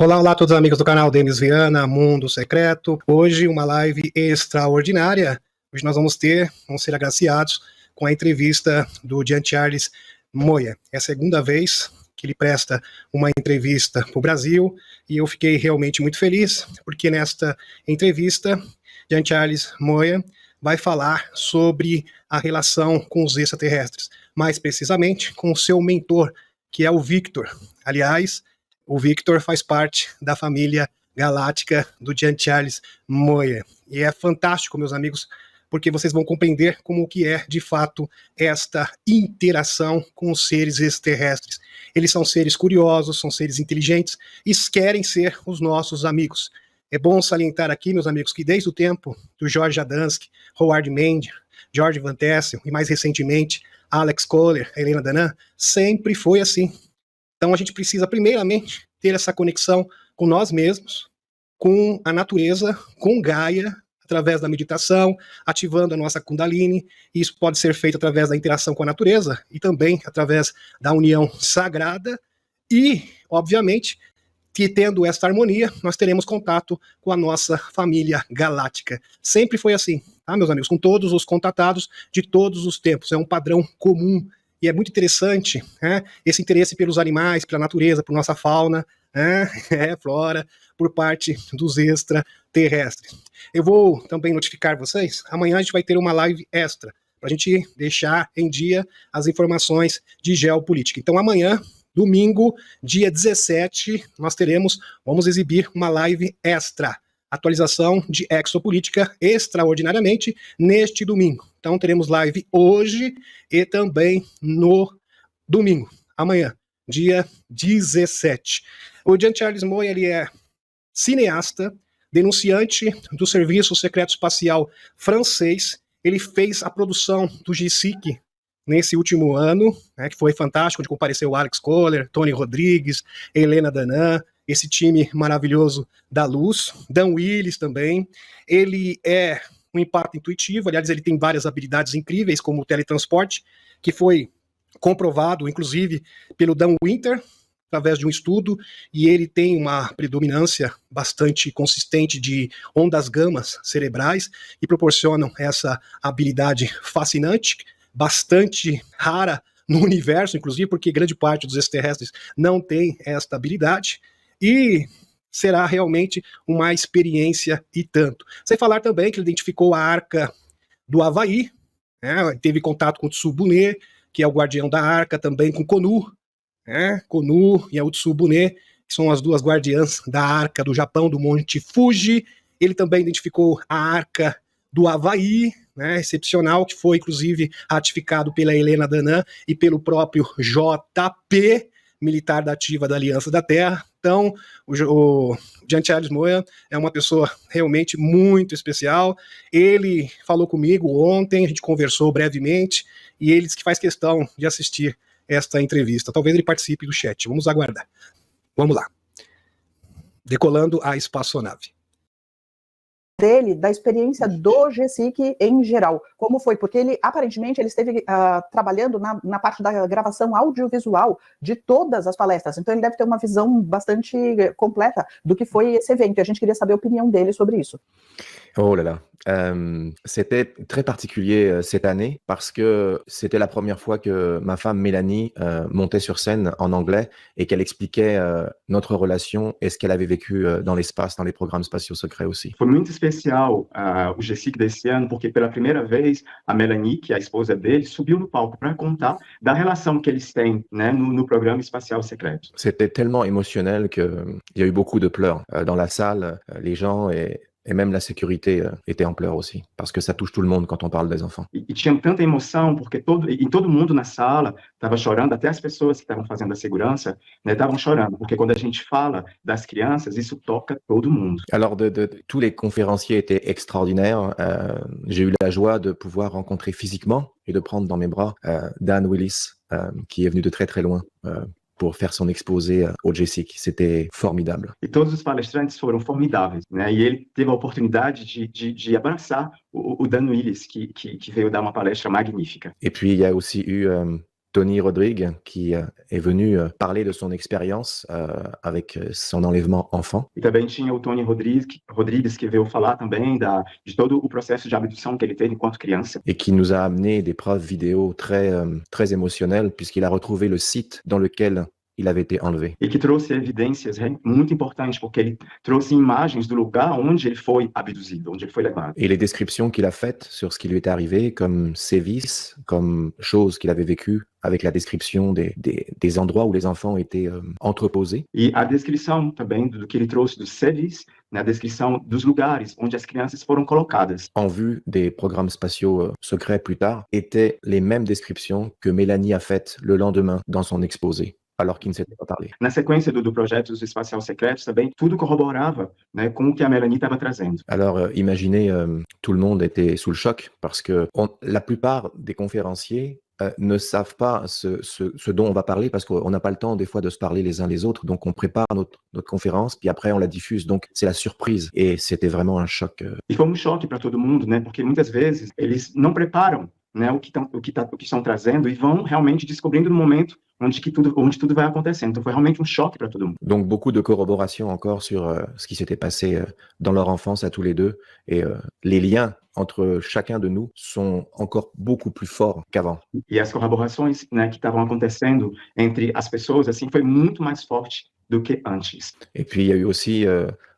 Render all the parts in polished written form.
Olá, olá a todos os amigos do canal Denis Viana, Mundo Secreto. Hoje uma live extraordinária. Hoje nós vamos ser agraciados com a entrevista do Jean-Charles Moya. É a segunda vez que ele presta uma entrevista para o Brasil e eu fiquei realmente muito feliz, porque nesta entrevista, Jean-Charles Moya vai falar sobre a relação com os extraterrestres, mais precisamente com o seu mentor, que é o Victor. Aliás, o Victor faz parte da família galáctica do Jean-Charles Moya. E é fantástico, meus amigos, porque vocês vão compreender como que é, de fato, esta interação com os seres extraterrestres. Eles são seres curiosos, são seres inteligentes e querem ser os nossos amigos. É bom salientar aqui, meus amigos, que desde o tempo do George Adamski, Howard Mendes, George Van Tassel e mais recentemente Alex Kohler, Helena Danã, sempre foi assim. Então a gente precisa primeiramente ter essa conexão com nós mesmos, com a natureza, com Gaia, através da meditação, ativando a nossa Kundalini. Isso pode ser feito através da interação com a natureza e também através da união sagrada e, obviamente, que tendo esta harmonia, nós teremos contato com a nossa família galáctica. Sempre foi assim, tá, meus amigos? Com todos os contatados de todos os tempos. É um padrão comum. E é muito interessante, né, esse interesse pelos animais, pela natureza, por nossa fauna, flora, por parte dos extraterrestres. Eu vou também notificar vocês, amanhã a gente vai ter uma live extra, para a gente deixar em dia as informações de geopolítica. Então amanhã, domingo, dia 17, vamos exibir uma live extra. Atualização de exopolítica extraordinariamente neste domingo. Então teremos live hoje e também no domingo, amanhã, dia 17. O Jean-Charles Moya, ele é cineasta, denunciante do Serviço Secreto Espacial francês. Ele fez a produção do GSIC nesse último ano, né, que foi fantástico, onde compareceu o Alex Kohler, Tony Rodrigues, Helena Danã, esse time maravilhoso da luz, Dan Willis também. Ele é um empate intuitivo, aliás, ele tem várias habilidades incríveis, como o teletransporte, que foi comprovado, inclusive, pelo Dan Winter, através de um estudo, e ele tem uma predominância bastante consistente de ondas gamas cerebrais, e proporcionam essa habilidade fascinante, bastante rara no universo, inclusive, porque grande parte dos extraterrestres não tem esta habilidade, e será realmente uma experiência e tanto. Sem falar também que ele identificou a Arca do Havaí, né, teve contato com o Tsubune, que é o guardião da Arca, também com Konu, né, Konu e a Utsubune, que são as duas guardiãs da Arca do Japão, do Monte Fuji. Ele também identificou a Arca do Havaí, né, excepcional, que foi inclusive ratificado pela Helena Danã e pelo próprio JP, militar da ativa da Aliança da Terra. Então, o Jean-Charles Moya é uma pessoa realmente muito especial. Ele falou comigo ontem, a gente conversou brevemente, e ele disse que faz questão de assistir esta entrevista. Talvez ele participe do chat. Vamos aguardar. Vamos lá. Decolando a espaçonave. Dele, da experiência do GSIC em geral, como foi, porque ele, aparentemente, ele esteve trabalhando na parte da gravação audiovisual de todas as palestras, então ele deve ter uma visão bastante completa do que foi esse evento, e a gente queria saber a opinião dele sobre isso. Oh là là, c'était très particulier cette année parce que c'était la première fois que ma femme Mélanie montait sur scène en anglais et qu'elle expliquait notre relation et ce qu'elle avait vécu dans l'espace, dans les programmes spatiaux secrets aussi. Foi muito especial o GSIC desse ano, porque pela primeira vez a Melanie, que é a esposa dele, subiu no palco para contar da relação que eles têm, né, no programa espacial secreto. C'était tellement émotionnel qu'il y a eu beaucoup de pleurs dans la salle, les gens et même la sécurité était en pleurs aussi, parce que ça touche tout le monde quand on parle des enfants. E tinha tanta emoção, porque todo mundo na sala estava chorando, até as pessoas que estavam fazendo a segurança, né, estavam chorando, porque quando a gente fala das crianças, isso toca todo mundo. Alors, tous les conférenciers étaient extraordinaires. J'ai eu la joie de pouvoir rencontrer physiquement et de prendre dans mes bras Dan Willis, qui est venu de très très loin pour faire son exposé au GSIC. C'était formidable. E todos os palestrantes foram formidáveis, né? E ele teve a oportunidade de abraçar o Dan Willis, que veio dar uma palestra magnífica. Et puis, il y a aussi eu Tony Rodrigue, qui est venu parler de son expérience avec son enlèvement enfant. E também tinha o Tony Rodrigues que veio falar também de todo o processo de abdução que ele teve enquanto criança. Et qui nous a amené des preuves vidéo très émotionnelles, puisqu'il a retrouvé le site dans lequel il avait été enlevé. E que trouxe evidências muito importantes, porque ele trouxe imagens do lugar onde ele foi abduzido, onde ele foi levado. Et les descriptions qu'il a faites sur ce qui lui est arrivé, comme sévices, comme choses qu'il avait vécues, avec la description des endroits où les enfants étaient entreposés. E a descrição também do que ele trouxe dos serviços, né, a descrição dos lugares onde as crianças foram colocadas. En vue des programmes spatiaux secrets plus tard, étaient les mêmes descriptions que Mélanie a faites le lendemain dans son exposé, alors qu'il ne s'était pas parlé. Na sequência do projeto dos espacial secretos, também tudo corroborava, né, com o que a Melanie estava trazendo. Alors imaginez, tout le monde était sous le choc parce que la plupart des conférenciers ne savent pas ce dont on va parler parce qu'on n'a pas le temps des fois de se parler les uns les autres, donc on prépare notre conférence, puis après on la diffuse, donc c'est la surprise et c'était vraiment un choc. E foi choque para todo mundo, né, porque muitas vezes eles não preparam, né, o que estão trazendo e vão realmente descobrindo no momento onde tudo vai acontecendo. Então foi realmente choque para todo mundo. Donc beaucoup de corroboration encore sur ce qui s'était passé dans leur enfance à tous les deux et les liens entre chacun de nous sont encore beaucoup plus forts qu'avant. E as corroborações, né, que estavam acontecendo entre as pessoas assim foi muito mais forte do que antes. Et puis il y a eu aussi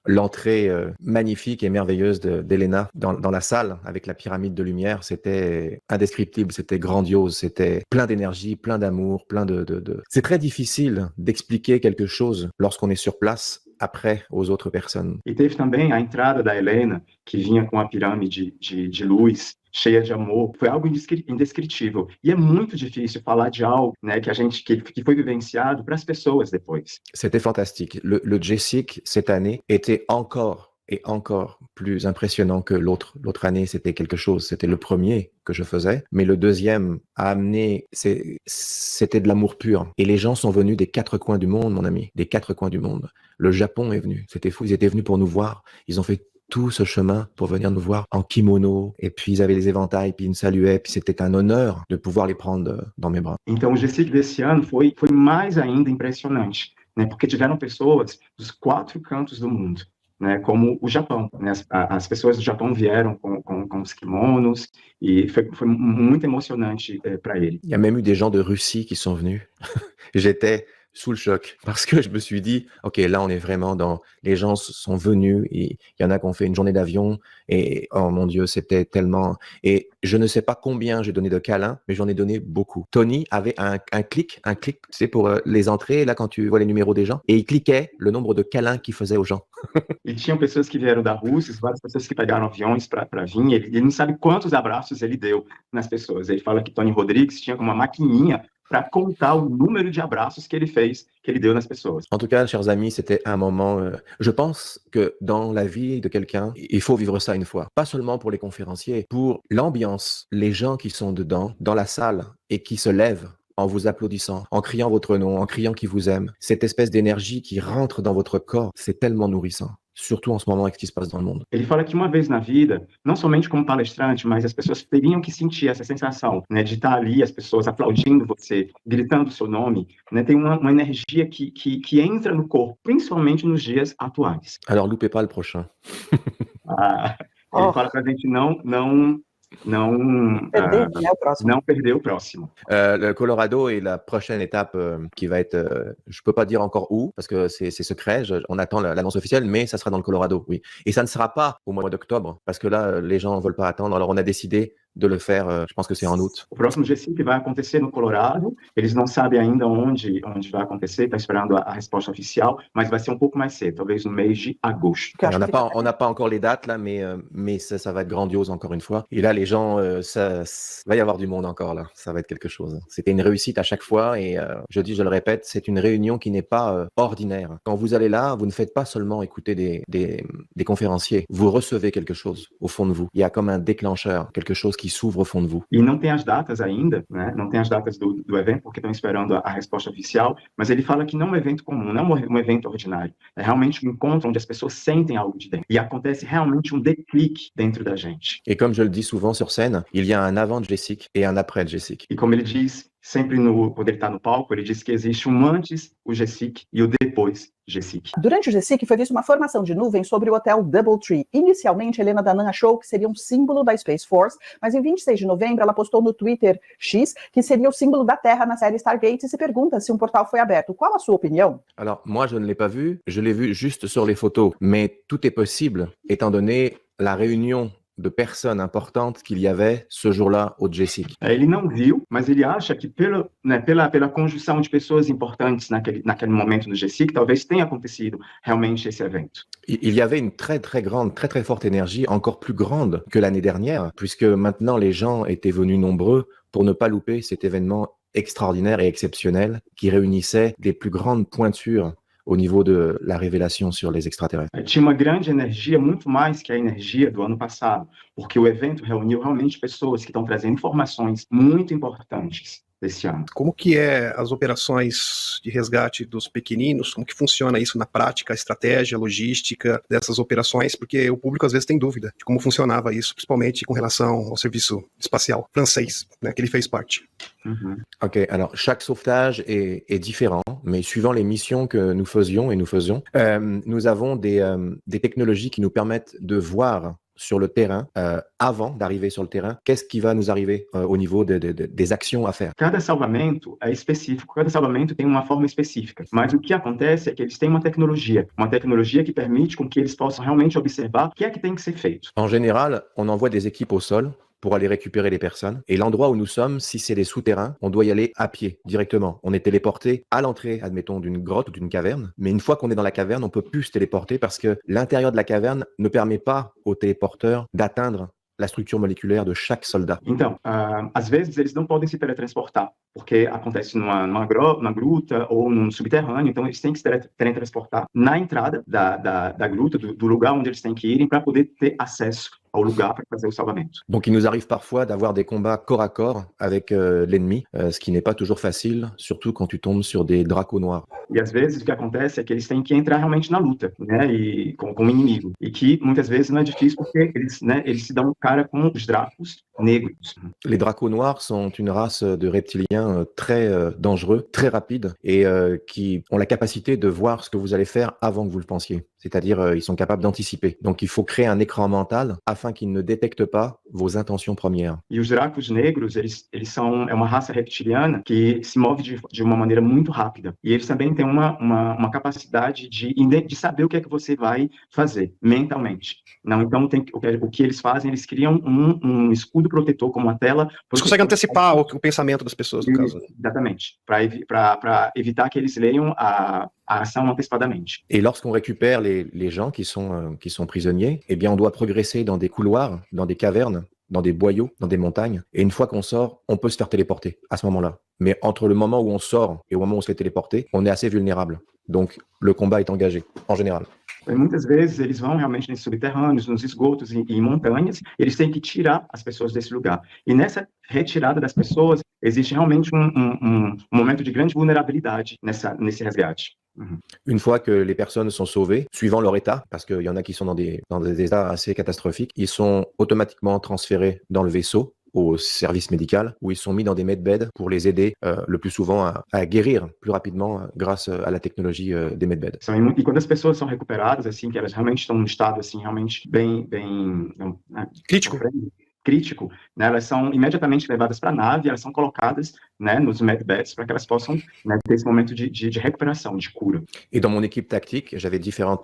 l'entrée magnifique et merveilleuse d'Elena dans la salle avec la pyramide de lumière. C'était indescriptible, c'était grandiose, c'était plein d'énergie, plein d'amour, plein de... C'est très difficile d'expliquer quelque chose lorsqu'on est sur place après aux autres personnes. E teve também a entrada da Helena, que vinha com a pirâmide de luz, cheia de amor. Foi algo indescritível. E é muito difícil falar de algo, né, que foi vivenciado para as pessoas depois. C'était fantastique. Le JSIC, cette année, était encore plus impressionnant que l'autre. L'autre année, c'était quelque chose. C'était le premier que je faisais, mais le deuxième a amené, c'était de l'amour pur. Et les gens sont venus des 4 coins du monde, mon ami, des 4 coins du monde. Le Japon est venu. C'était fou. Ils étaient venus pour nous voir. Ils ont fait tout ce chemin pour venir nous voir en kimono, et puis ils avaient les éventails, puis ils nous saluaient, puis c'était un honneur de pouvoir les prendre dans mes bras. Então o GSIC desse ano foi mais ainda impressionante, né, porque tiveram pessoas dos 4 cantos do mundo, né, como o Japão, né, as pessoas do Japão vieram com os kimonos e foi muito emocionante para ele. Il y a même eu des gens de Russie qui sont venus. J'étais sous le choc parce que je me suis dit, ok, là on est vraiment dans, les gens sont venus et il y en a qui ont fait une journée d'avion et oh mon Dieu, c'était tellement, et je ne sais pas combien j'ai donné de câlins, mais j'en ai donné beaucoup. Tony avait un clic, tu sais, pour les entrées, là quand tu vois les numéros des gens, et il cliquait le nombre de câlins qu'il faisait aux gens. E tinham pessoas que vieram da Rússia, várias pessoas que pegaram aviões para vir, ele não sabe quantos abraços ele deu nas pessoas. Ele fala que Tony Rodrigues tinha uma maquininha para contar o número de abraços que ele deu nas pessoas. En tout cas, chers amis, c'était un moment, je pense que dans la vie de quelqu'un, il faut vivre ça une fois. Pas seulement pour les conférenciers, pour l'ambiance, les gens qui sont dedans, dans la salle, et qui se lèvent en vous applaudissant, en criant votre nom, en criant qu'ils vous aiment. Cette espèce d'énergie qui rentre dans votre corps, c'est tellement nourrissant. Surtout en ce moment avec ce qui se passe dans le monde. Ele fala que uma vez na vida, não somente como palestrante, mas as pessoas teriam que sentir essa sensação, né, de estar ali, as pessoas aplaudindo você, gritando o seu nome, né, tem uma energia que entra no corpo, principalmente nos dias atuais. Alors, loupez pas le prochain. Ele fala pra gente não perder o próximo. Le Colorado est la prochaine étape qui va être, je peux pas dire encore où, parce que c'est secret, on attend l'annonce officielle, mais ça sera dans le Colorado, oui. Et ça ne sera pas au mois d'octobre, parce que là, les gens ne veulent pas attendre, alors on a décidé de le faire, je pense que c'est en août. O próximo GSIC vai acontecer no Colorado, eles não sabem ainda onde vai acontecer, está esperando a resposta oficial, mas vai ser pouco mais cedo, talvez no mês de agosto. On n'a pas encore les dates là, mais ça va être grandiose encore une fois. Et là, les gens, va y avoir du monde encore là, ça va être quelque chose. C'était une réussite à chaque fois et je le répète, c'est une réunion qui n'est pas ordinaire. Quand vous allez là, vous ne faites pas seulement écouter des conférenciers, vous recevez quelque chose au fond de vous. Il y a comme un déclencheur, quelque chose qui s'ouvre au fond de vous. E não tem as datas ainda, né? Não tem as datas do evento, porque estão esperando a resposta oficial, mas ele fala que não é um evento comum, não é um evento ordinário. É realmente um encontro onde as pessoas sentem algo de dentro. E acontece realmente déclic dentro da gente. Et comme je le dis souvent sur scène, il y a un avant JSIC et un après JSIC. E como ele diz, sempre quando ele está no palco, ele diz que existe antes o GSIC e o depois GSIC. Durante o GSIC foi vista uma formação de nuvem sobre o hotel Doubletree. Inicialmente, Helena Danan achou que seria um símbolo da Space Force, mas em 26 de novembro ela postou no Twitter X que seria o símbolo da Terra na série Stargate e se pergunta se um portal foi aberto. Qual a sua opinião? Alors, moi, je ne l'ai pas vu, je l'ai vu juste sur les photos, mais tout est possible, étant donné la réunion de personnes importantes qu'il y avait ce jour-là au GSIC. Ele não viu, mas ele acha que pela conjunção de pessoas importantes naquele momento no GSIC, talvez tenha acontecido realmente esse evento. Il y avait une très très grande, très très forte énergie, encore plus grande que l'année dernière, puisque maintenant les gens étaient venus nombreux pour ne pas louper cet événement extraordinaire et exceptionnel qui réunissait les plus grandes pointures au niveau de la révélation sur les extraterrestres. Tinha uma grande energia, muito mais que a energia do ano passado, porque o evento reuniu realmente pessoas que estão trazendo informações muito importantes desse ano. Como que é as operações de resgate dos pequeninos? Como que funciona isso na prática, a estratégia, a logística dessas operações? Porque o público às vezes tem dúvida de como funcionava isso, principalmente com relação ao serviço espacial francês, né, que ele fez parte. Ok, alors chaque sauvetage est différent, mais suivant les missions que nous faisions et nous faisons, nous avons des technologies qui nous permettent de voir sur le terrain, avant d'arriver sur le terrain, qu'est-ce qui va nous arriver au niveau des actions à faire. Cada salvamento é específico, cada salvamento tem uma forma específica, mas o que acontece é que eles têm uma tecnologia que permite com que eles possam realmente observar o que é que tem que ser feito. En général, on envoie des équipes au sol pour aller récupérer les personnes. Et l'endroit où nous sommes, si c'est des souterrains, on doit y aller à pied, directement. On est téléporté à l'entrée, admettons, d'une grotte ou d'une caverne. Mais une fois qu'on est dans la caverne, on peut plus se téléporter parce que l'intérieur de la caverne ne permet pas aux téléporteurs d'atteindre la structure moléculaire de chaque soldat. Então, às vezes eles não podem se teletransportar, porque acontece numa gruta ou num subterrâneo, então eles têm que se teletransportar na entrada da gruta, do lugar onde eles têm que irem para poder ter acesso au lugar para fazer o salvamento. Donc il nous arrive parfois d'avoir des combats corps à corps avec l'ennemi, ce qui n'est pas toujours facile, surtout quand tu tombes sur des dracos noirs. E às vezes o que acontece é que eles têm que entrar realmente na luta, né, e com o inimigo, e que muitas vezes não é difícil porque eles se dão cara com os dracos negros. Les dracos noirs sont une race de reptiliens très dangereux, très rapides et qui ont la capacité de voir ce que vous allez faire avant que vous le pensiez. C'est-à-dire, ils sont capables d'anticiper. Donc, il faut créer un écran mental afin qu'ils ne détectent pas vos intentions premières. E os dracos negros, eles são uma raça reptiliana que se move de uma maneira muito rápida. E eles também têm uma capacidade de saber o que é que você vai fazer mentalmente. Não, então, o que eles fazem, eles criam um escudo protetor como uma tela. Eles conseguem antecipar o pensamento das pessoas, no caso. Exatamente. Para evitar que eles leiam a ação antecipadamente. Et lorsqu'on récupère les gens qui sont prisonniers, eh bien, on doit progresser dans des couloirs, dans des cavernes, dans des boyaux, dans des montagnes. Et une fois qu'on sort, on peut se faire téléporter à ce moment-là. Mais entre le moment où on sort et au moment où on se fait téléporter, on est assez vulnérable. Donc, le combat est engagé, en général. E muitas vezes eles vão realmente nesses subterrâneos, nos esgotos e em montanhas, eles têm que tirar as pessoas desse lugar. E nessa retirada das pessoas, existe realmente um momento de grande vulnerabilidade nesse resgate. Une fois que les personnes sont sauvées, suivant leur état, parce qu'il y en a qui sont dans des états assez catastrophiques, ils sont automatiquement transférés dans le vaisseau au service médical, où ils sont mis dans des medbeds pour les aider le plus souvent à guérir plus rapidement grâce à la technologie des medbeds. E quando as pessoas são recuperadas, assim, que elas realmente estão num estado assim, realmente bem crítico, né, elas são imediatamente levadas para a nave, elas são colocadas, né, nos medbeds para que elas possam, né, ter esse momento de recuperação, de cura. Et dans mon équipe tactique, j'avais différents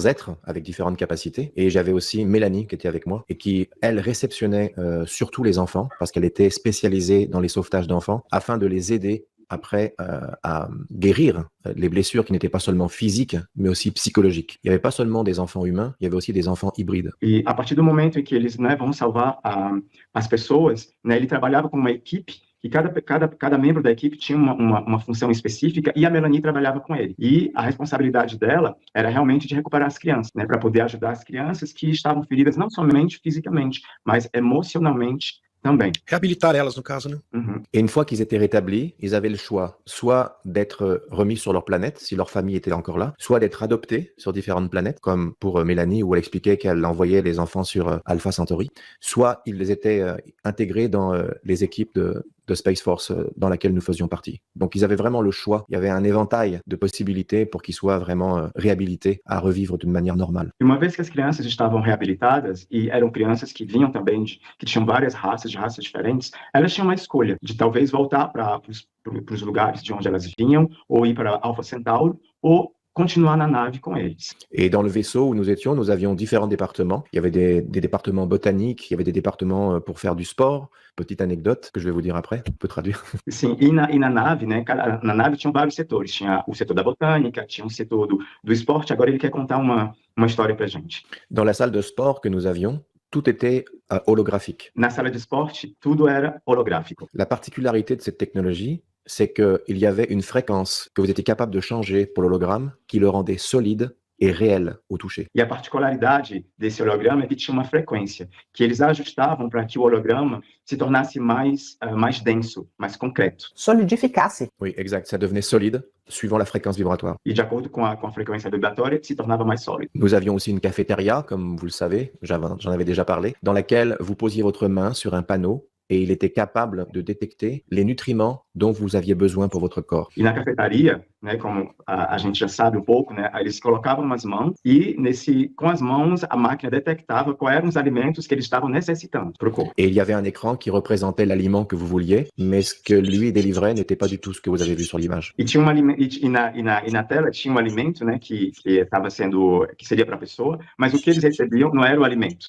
êtres avec différentes capacités, et j'avais aussi Mélanie qui était avec moi et qui, elle, réceptionnait surtout les enfants parce qu'elle était spécialisée dans les sauvetages d'enfants afin de les aider après à guérir les blessures qui n'étaient pas seulement physiques, mais aussi psychologiques. Il n'y avait pas seulement des enfants humains, il y avait aussi des enfants hybrides. E a partir do momento em que eles, né, vão salvar as pessoas, né, ele trabalhava com uma equipe que cada membro da equipe tinha uma função específica e a Melanie trabalhava com ele. E a responsabilidade dela era realmente de recuperar as crianças, né, para poder ajudar as crianças que estavam feridas não somente fisicamente, mas emocionalmente também. Réhabilitar elas, no caso, né? Et une fois qu'ils étaient rétablis, ils avaient le choix, soit d'être remis sur leur planète, si leur famille était encore là, soit d'être adoptés sur différentes planètes, comme pour Mélanie, où elle expliquait qu'elle envoyait les enfants sur Alpha Centauri, soit ils étaient intégrés dans les équipes de de Space Force dans laquelle nous faisions partie. Donc, ils avaient vraiment le choix. Il y avait un éventail de possibilités pour qu'ils soient vraiment réhabilités à revivre d'une manière normale. E uma vez que as crianças estavam reabilitadas e eram crianças que vinham também que tinham várias raças, de raças diferentes, elas tinham uma escolha de talvez voltar para os lugares de onde elas vinham, ou ir para Alpha Centauro, ou continuar na nave com eles. Et dans le vaisseau où nous étions, nous avions différents départements. Il y avait des départements botaniques, il y avait des départements pour faire du sport. Petite anecdote que je vais vous dire après, on peut traduire. Sim, na nave, né, na nave tinham vários setores. Tinha o setor da botânica, tinha o setor do esporte. Agora ele quer contar uma história pra gente. Dans la salle de sport que nous avions, tout était holographique. Na sala de esporte, tudo era holográfico. La particularité de cette technologie, c'est qu'il y avait une fréquence que vous étiez capable de changer pour l'hologramme qui le rendait solide et réel au toucher. E a particularidade desse holograma é que tinha uma frequência que eles ajustavam para que o holograma se tornasse mais denso, mais concreto. Solidificasse. Oui, exact. Ça devenait solide suivant la fréquence vibratoire. E de acordo com a frequência vibratória, se tornava mais sólido. Nous avions aussi une cafétéria, comme vous le savez, j'en avais déjà parlé, dans laquelle vous posiez votre main sur un panneau et il était capable de détecter les nutriments dont vous aviez besoin pour votre corps. E na cafetaria, né, como a gente já sabe um pouco, né, eles colocavam umas mãos e com as mãos a máquina detectava quais eram os alimentos que eles estavam necessitando para o corpo. Et il y avait un écran qui représentait l'aliment que vous vouliez, mais ce que lui délivrait n'était pas du tout ce que vous avez vu sur l'image. E tinha na tela tinha um alimento, né, que seria para a pessoa, mas o que eles recebiam não era o alimento.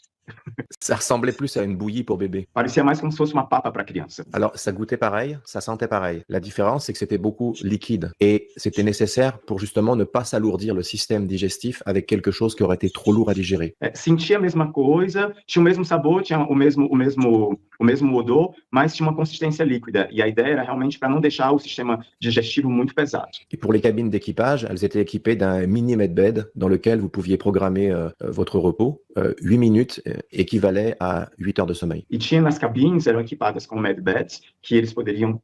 Ça ressemblait plus à une bouillie pour bébé. Parecia mais como se fosse uma papa para criança. Alors, ça goûtait pareil, ça sentait pareil. La différence, c'est que c'était beaucoup liquide. Et c'était nécessaire pour justement ne pas s'alourdir le système digestif avec quelque chose qui aurait été trop lourd à digérer. Sentia a mesma coisa, tinha o mesmo sabor, tinha o mesmo odor, mas tinha uma consistência líquida. E a ideia era realmente para não deixar o sistema digestivo muito pesado. Et pour les cabines d'équipage, elles étaient équipées d'un mini medbed dans lequel vous pouviez programmer votre repos. 8 minutes équivalait à 8 heures de sommeil. E tinha nas cabines, eram equipadas com medbeds, que eles poderiam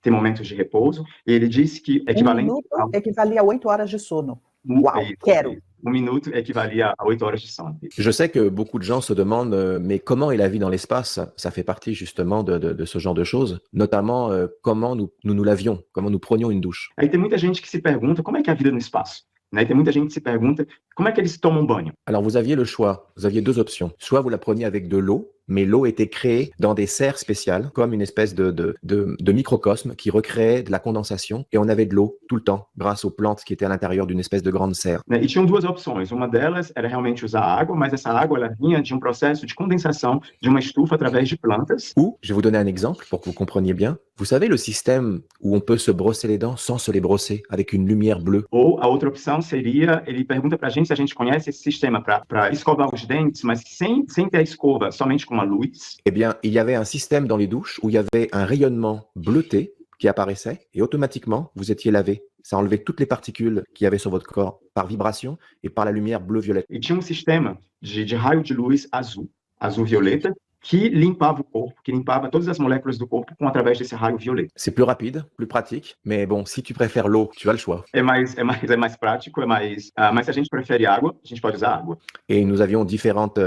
ter momentos de repouso. E ele disse que equivalente... minuto equivalia a 8 horas de sono. Uau, quero! Um minuto equivalia a 8 horas de sono. Je sais que beaucoup de gens se demandent, mais comment est la vie dans l'espace? Ça fait partie justement de ce genre de choses, notamment comment nous lavions, comment nous prenions une douche. Aí tem muita gente que se pergunta como é que é a vida no espaço. Né? Tem muita gente que se pergunta como é que eles tomam banho. Alors vous aviez le choix, vous aviez deux options. Soit vous la preniez avec de l'eau, mais l'eau était créée dans des serres spéciales, comme une espèce de microcosme qui recréait de la condensation, et on avait de l'eau tout le temps, grâce aux plantes qui étaient à l'intérieur d'une espèce de grande serre. Né? E tinham duas opções. Uma delas era realmente usar água, mas essa água ela vinha de processo de condensação de uma estufa através de plantas. Ou, je vais vous donner un exemple pour que vous compreniez bien. Vous savez le système où on peut se brosser les dents sans se les brosser, avec une lumière bleue? Ou a outra opção seria, ele pergunta pra gente se a gente conhece esse sistema para escovar os dentes, mas sem ter a escova, somente com uma luz. Eh bien, il y avait un système dans les douches où il y avait un rayonnement bleuté qui apparaissait et automatiquement, vous étiez lavé. Ça enlevait toutes les particules qu'il y avait sur votre corps par vibration et par la lumière bleu-violette. E tinha sistema de raio de luz azul-violeta, que limpava o corpo, que limpava todas as moléculas do corpo através desse raio violeta. C'est plus rapide, plus pratique, mais bon, si tu préfères l'eau, tu as le choix. É mais prático, mas se a gente prefere água, a gente pode usar água. Et nous avions différentes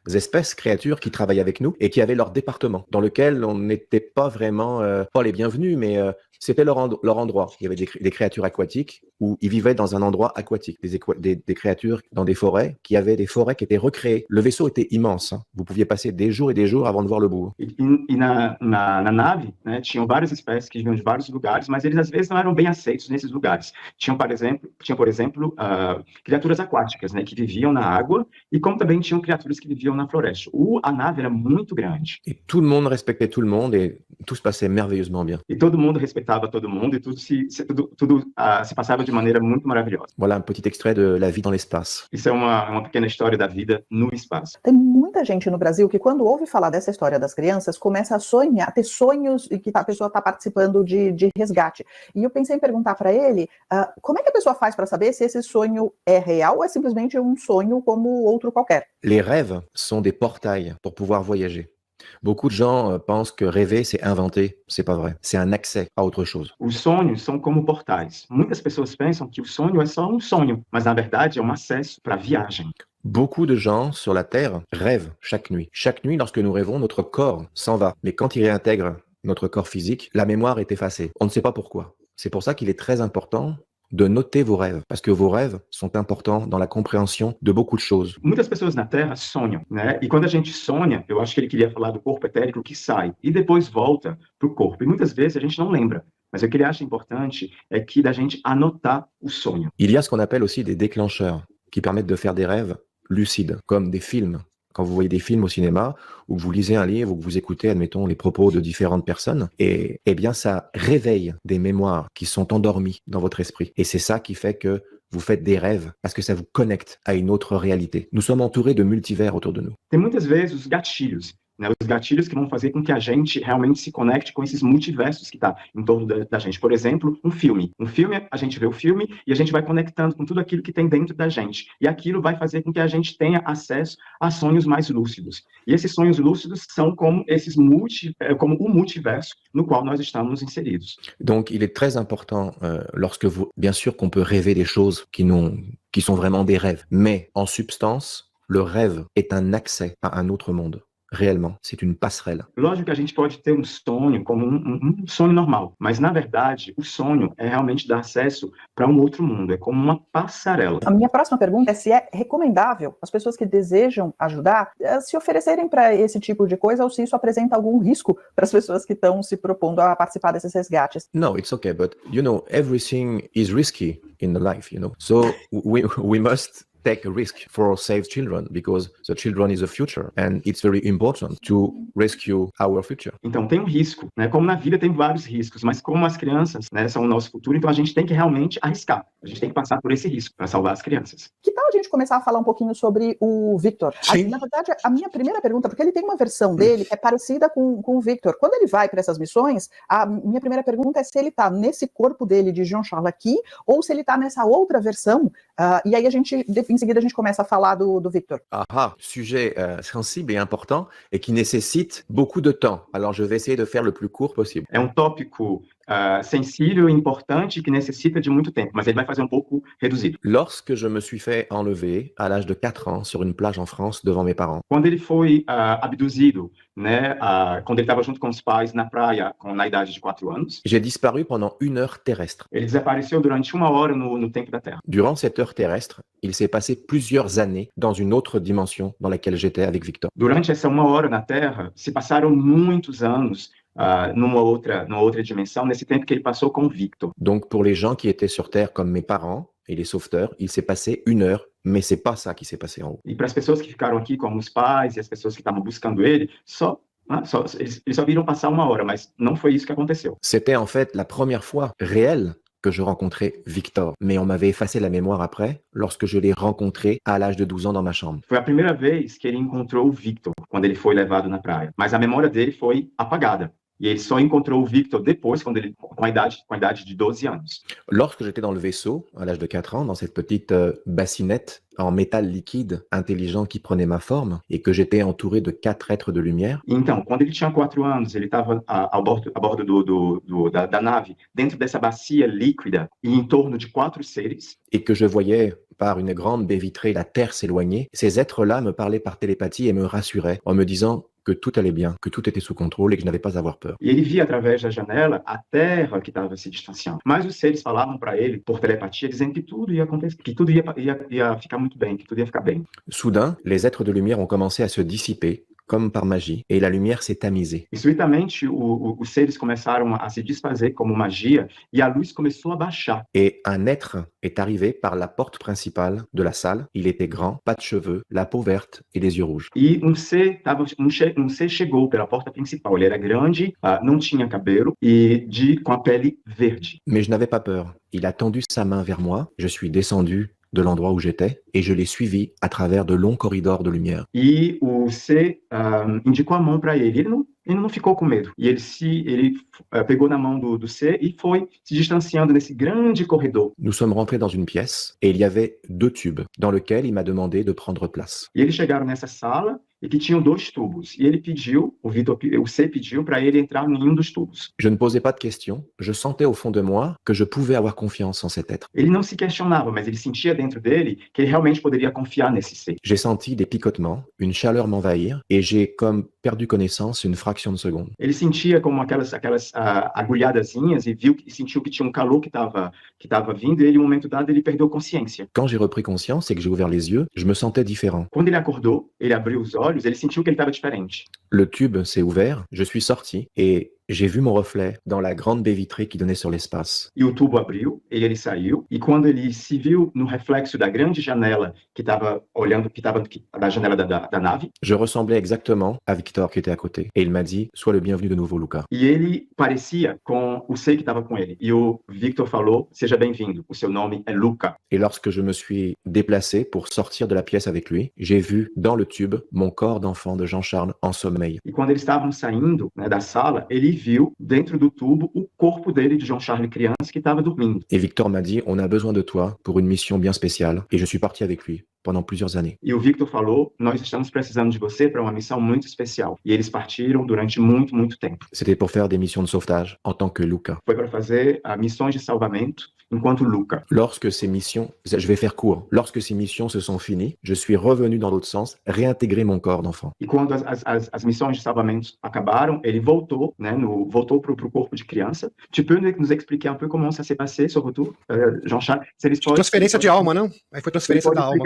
espèces, créatures qui travaillaient avec nous et qui avaient leur département, dans lequel on n'était pas vraiment, pas les bienvenus, mais c'était leur endroit. Il y avait des créatures aquatiques où ils vivaient dans un endroit aquatique, des créatures dans des forêts, qui avaient des forêts qui étaient recréées. Le vaisseau était immense, hein. Vous pouviez passer des jours et des jours avant de voir le bout. E na nave, né, tinham várias espécies que vinham de vários lugares, mas eles às vezes não eram bem aceitos nesses lugares. Tinham, por exemplo, criaturas aquáticas, né, que viviam na água, e como também tinham criaturas que viviam na floresta. A nave era muito grande. Et tout le monde respectait tout le monde et tout se passait merveilleusement bien. E todo mundo respeitava todo mundo e tudo se passava de maneira muito maravilhosa. Voilà un petit extrait de la vie dans l'espace. Isso é uma pequena história da vida no espaço. Tem muita gente no Brasil que quando ouve falar dessa história das crianças, começa a sonhar, ter sonhos e que a pessoa está participando de resgate. E eu pensei em perguntar para ele, como é que a pessoa faz para saber se esse sonho é real ou é simplesmente um sonho como outro qualquer? Les rêves sont des portails pour pouvoir voyager. Beaucoup de gens pensent que rêver, c'est inventer. C'est pas vrai. C'est un accès à autre chose. Os sonhos são como portais. Muitas pessoas pensam que o sonho é só sonho, mas na verdade é acesso para a viagem. Beaucoup de gens sur la Terre rêvent chaque nuit. Chaque nuit, lorsque nous rêvons, notre corps s'en va. Mais quand il réintègre notre corps physique, la mémoire est effacée. On ne sait pas pourquoi. C'est pour ça qu'il est très important de noter vos rêves, parce que vos rêves sont importants dans la compréhension de beaucoup de choses. Muitas pessoas na Terra sonham, né? E quando a gente sonha, eu acho que ele queria falar do corpo etérico que sai e depois volta para o corpo. E muitas vezes a gente não lembra. Mas o que ele acha importante é que da gente anotar o sonho. Il y a ce qu'on appelle aussi des déclencheurs qui permettent de faire des rêves lucides, comme des films. Quand vous voyez des films au cinéma, ou que vous lisez un livre, ou que vous écoutez, admettons, les propos de différentes personnes, et eh bien ça réveille des mémoires qui sont endormies dans votre esprit. Et c'est ça qui fait que vous faites des rêves, parce que ça vous connecte à une autre réalité. Nous sommes entourés de multivers autour de nous. Tem muitas vezes os gatilhos, né? Os gatilhos que vão fazer com que a gente realmente se conecte com esses multiversos que está em torno da gente. Por exemplo, um filme. Um filme, a gente vê o filme e a gente vai conectando com tudo aquilo que tem dentro da gente. E aquilo vai fazer com que a gente tenha acesso a sonhos mais lúcidos. E esses sonhos lúcidos são como como o multiverso no qual nós estamos inseridos. Donc, il est très important, lorsque vous, bien sûr qu'on peut rêver des choses qui sont vraiment des rêves, mais en substance, le rêve est un accès à un autre monde. Réellement, c'est une passerelle. Lógico que a gente pode ter um sonho como um sonho normal, mas na verdade o sonho é realmente dar acesso para um outro mundo, é como uma passarela. A minha próxima pergunta é se é recomendável as pessoas que desejam ajudar se oferecerem para esse tipo de coisa ou se isso apresenta algum risco para as pessoas que estão se propondo a participar desses resgates. No, it's okay, but you know, everything is risky in the life, you know. So we must take a risk for save children because the children is the future and it's very important to rescue our future. Então tem um risco, né? Como na vida tem vários riscos, mas como as crianças, né, são o nosso futuro, então a gente tem que realmente arriscar. A gente tem que passar por esse risco para salvar as crianças. Que tal a gente começar a falar um pouquinho sobre o Victor? Sim. Na verdade, a minha primeira pergunta, porque ele tem uma versão dele que é parecida com o Victor. Quando ele vai para essas missões, a minha primeira pergunta é se ele está nesse corpo dele de Jean-Charles aqui ou se ele está nessa outra versão. E aí em seguida a gente começa a falar do Victor. Sujet sensible et important et qui nécessite beaucoup de temps. Alors je vais essayer de faire le plus court possible. É um tópico sensível e importante que necessita de muito tempo, mas ele vai fazer um pouco reduzido. Lorsque je me suis fait enlever à l'âge de 4 ans sur une plage en France devant mes parents, Quando ele foi abduzido, né, quando ele estava junto com os pais na praia, na idade de 4 anos, j'ai disparu pendant 1 heure terrestre. ele desapareceu durante 1 hora no tempo da Terra. Durant cette heure terrestre, il s'est passé plusieurs années dans une autre dimension dans laquelle j'étais avec Victor. Durante essa 1 hora na Terra, se passaram muitos anos numa outra dimensão, nesse tempo que ele passou com o Victor. Donc pour les gens qui étaient sur Terre comme mes parents et les sauveteurs, il s'est passé 1 heure, mais c'est pas ça qui s'est passé en haut. E para as pessoas que ficaram aqui, como os pais e as pessoas que estavam buscando ele, eles só viram passar 1 hora, mas não foi isso que aconteceu. C'était en fait la première fois réelle que je rencontrais Victor, mais on m'avait effacé la mémoire après, lorsque je l'ai rencontré à l'âge de 12 ans dans ma chambre. Foi a primeira vez que ele encontrou o Victor, quando ele foi levado na praia. Mas a memória dele foi apagada. E ele só encontrou o Victor depois, com a idade de 12 anos. Lorsque j'étais dans le vaisseau, à l'âge de 4 ans, dans cette petite bassinette en métal liquide, intelligent qui prenait ma forme, et que j'étais entouré de 4 êtres de lumière. Então, quando ele tinha 4 anos, ele estava a bordo da nave, dentro dessa bacia líquida, e em torno de 4 seres. Et que je voyais par une grande baie vitrée la Terre s'éloigner. Ces êtres-là me parlaient par télépathie et me rassuraient en me disant que tout allait bien, que tout était sous contrôle et que je n'avais pas à avoir peur. E ele via através da janela a Terra que estava se distanciando. Mas os seres falavam para ele, por telepatia, dizendo que tudo ia acontecer, que tudo ia ficar muito bem, que tudo ia ficar bem. Soudain, les êtres de lumière ont commencé à se dissiper, comme par magie, et la lumière s'est tamisée. E subitamente os seres começaram a se desfazer como magia e a luz começou a baixar. Et un être est arrivé par la porte principale de la salle. Il était grand, pas de cheveux, la peau verte et les yeux rouges. E um ser chegou pela porta principal. Ele era grande, não tinha cabelo e com a pele verde. Mais je n'avais pas peur. Il a tendu sa main vers moi. Je suis descendu de l'endroit où j'étais et je l'ai suivi à travers de longs corridors de lumière. E o ser indicou a mão para ele. Ele não ficou com medo. E ele pegou na mão do ser e foi se distanciando nesse grande corredor. Nous sommes rentrés dans une pièce et il y avait 2 tubes dans lesquels il m'a demandé de prendre place. E eles chegaram nessa sala e que tinham 2 tubos. E ele pediu, o ser pediu para ele entrar em um dos tubos. Je ne posais pas de questions. Je sentais au fond de moi que je pouvais avoir confiance en cet être. Ele não se questionava, mas ele sentia dentro dele que ele realmente poderia confiar nesse ser. J'ai senti des picotements, une chaleur m'envahir et j'ai comme perdu connaissance une fraction de seconde. Ele sentia como aquelas agulhadazinhas e sentiu que tinha calor que estava vindo, e ele, em um momento dado, ele perdeu consciência. Quand j'ai repris conscience et que j'ai ouvert les yeux, je me sentais différent. Quando ele acordou, ele abriu os olhos, ele sentiu que ele estava diferente. Le tube s'est ouvert, je suis sorti et j'ai vu mon reflet dans la grande baie vitrée qui donnait sur l'espace. E o tubo abriu, e ele saiu, e quando ele se viu no reflexo da grande janela que estava olhando, que estava da janela da nave, Je ressemblais exactement à Victor qui était à côté. Et il m'a dit, sois le bienvenu de nouveau, Luca. e ele parecia com o Sei que estava com ele. E o Victor falou: seja bem-vindo, o seu nome é Luca. Et lorsque je me suis déplacé pour sortir de la pièce avec lui, j'ai vu dans le tube mon corps d'enfant de Jean-Charles en sommeil. E quando eles estavam saindo, né, da sala, ele viu dentro do tubo o corpo dele, de Jean Charles criança, que estava dormindo. Et Victor m'a dit, on a besoin de toi pour une mission bien spéciale. Et je suis parti avec lui pendant plusieurs années. E o Victor falou: nós estamos precisando de você para uma missão muito especial. E eles partiram durante muito, muito tempo. C'était pour faire des missions de sauvetage en tant que Luca. Foi para fazer missões de salvamento enquanto Luca. Lorsque ces missions, je vais faire court, lorsque ces missions se sont finies, je suis revenu dans l'autre sens, réintégrer mon corps d'enfant. E quando as missões de salvamento acabaram, ele voltou, né, voltou para o corpo de criança. Tu peux nous expliquer un peu comment ça s'est passé, ce retour, Jean-Charles? Transferência de alma, não? Aí foi transferência da alma.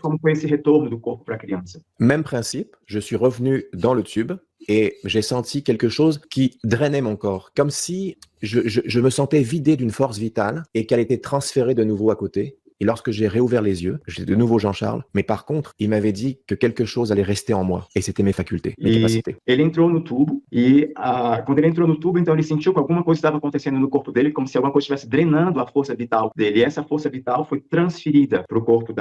Como foi esse retorno do corpo para a criança? Même principe, je suis revenu dans le tube et j'ai senti quelque chose qui drainait mon corps, comme si je me sentais vidé d'une force vitale et qu'elle était transférée de nouveau à côté. Et lorsque j'ai réouvert les yeux, j'étais de nouveau Jean-Charles, mais par contre, il m'avait dit que quelque chose allait rester en moi, et c'était mes facultés, mes capacités. Ele entrou no tubo, e quando ele entrou no tubo, então ele sentiu que alguma coisa estava acontecendo no corpo dele, como se alguma coisa estivesse drenando a força vital dele, e essa força vital foi transferida para o corpo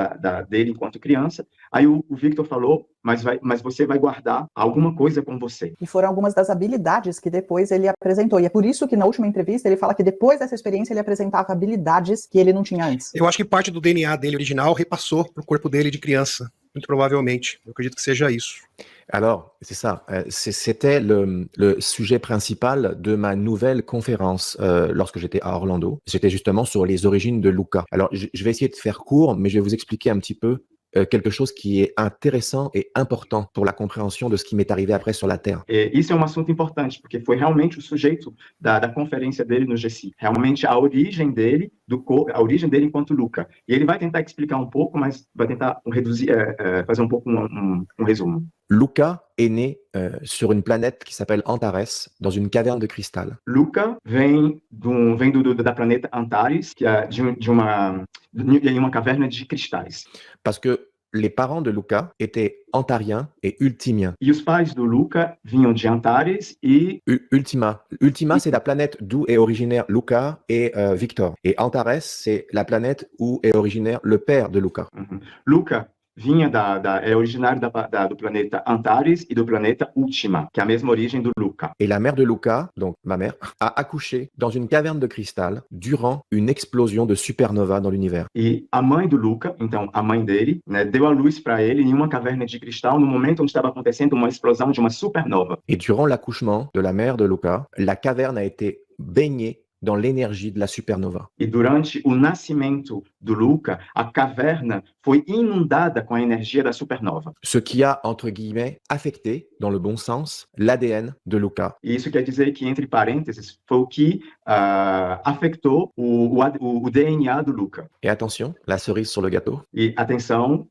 dele enquanto criança. Aí o Victor falou: mas você vai guardar alguma coisa com você. E foram algumas das habilidades que depois ele apresentou, e é por isso que na última entrevista ele fala que depois dessa experiência ele apresentava habilidades que ele não tinha antes. Eu acho que parte do DNA dele original repassou pro corpo dele de criança, muito provavelmente. Eu acredito que seja isso. Alors, c'est ça. C'était le sujet principal de ma nouvelle conférence lorsque j'étais à Orlando. C'était justement sur les origines de Luca. Alors, je vais essayer de faire court, mais je vais vous expliquer un petit peu quelque chose qui est intéressant et important pour la compréhension de ce qui m'est arrivé après sur la Terre. Isso é assunto importante, porque foi realmente o sujeito da conferência dele no GC. Realmente a origem dele, a origem dele enquanto Luca. E ele vai tentar explicar um pouco, mas vai tentar fazer um pouco um resumo. Luca est né sur une planète qui s'appelle Antares, dans une caverne de cristal. Luca vem da planeta Antares, que é em uma caverna de cristais. Parce que les parents de Luca étaient antariens et ultimiens. E os pais do Luca vinham de Antares e Ultima. Ultima, c'est la planète d'où est originaire Luca et Victor. Et Antares, c'est la planète où est originaire le père de Luca. Luca vinha é originário do planeta Antares e do planeta Ultima, que é a mesma origem do Luca. Et la mère de Luca, donc ma mère, a accouché dans une caverne de cristal durant une explosion de supernova dans l'univers. E a mãe do Luca, então a mãe dele, né, deu a luz para ele em uma caverna de cristal no momento onde estava acontecendo uma explosão de uma supernova. Et durant l'accouchement de la mère de Luca, la caverne a été baignée dans l'énergie de la supernova. E durante o nascimento do Luca, a caverna foi inundada com a energia da supernova. Ce qui a, entre guillemets, affecté, dans le bon sens, l'ADN de Luca. E isso quer dizer que, entre parênteses, foi o que afetou o DNA do Luca. Et attention, la cerise sur le gâteau. E atenção,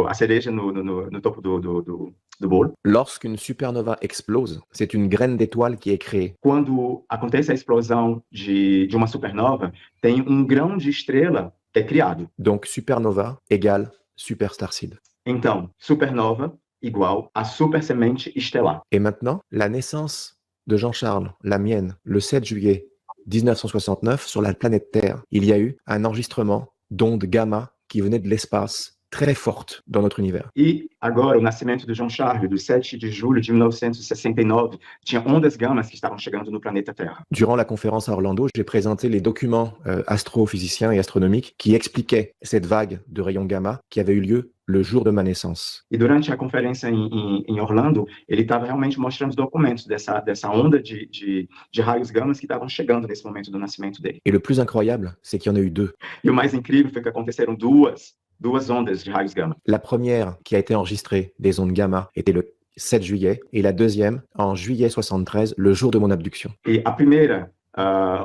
a cereja no topo do bolo. Lorsqu'une supernova explose, c'est une graine d'étoile qui est créée. Quando acontece a explosão de uma supernova, tem grão de estrela que é criado. Donc supernova égale super starseed. Então, supernova igual a super semente estelar. Et maintenant, la naissance de Jean-Charles, la mienne, le 7 juillet 1969, sur la planète Terre, il y a eu un enregistrement d'ondes gamma qui venaient de l'espace très forte dans notre univers. E agora, o nascimento de Jean Charles, do 7 de julho de 1969, tinha ondas gamas que estavam chegando no planeta Terra. Durant la conférence à Orlando, j'ai présenté les documents astrophysiciens et astronomiques qui expliquaient cette vague de rayons gamma qui avait eu lieu le jour de ma naissance. E durante a conferência em Orlando, ele estava realmente mostrando os documentos dessa onda de raios gamas que estavam chegando nesse momento do nascimento dele. Et le plus incroyable, c'est qu'il y en a eu deux. E o mais incrível foi que aconteceram duas ondas de raios gamma. La première qui a été enregistrée des ondes gamma était le 7 juillet, et la deuxième en juillet 73, le jour de mon abduction. E a primeira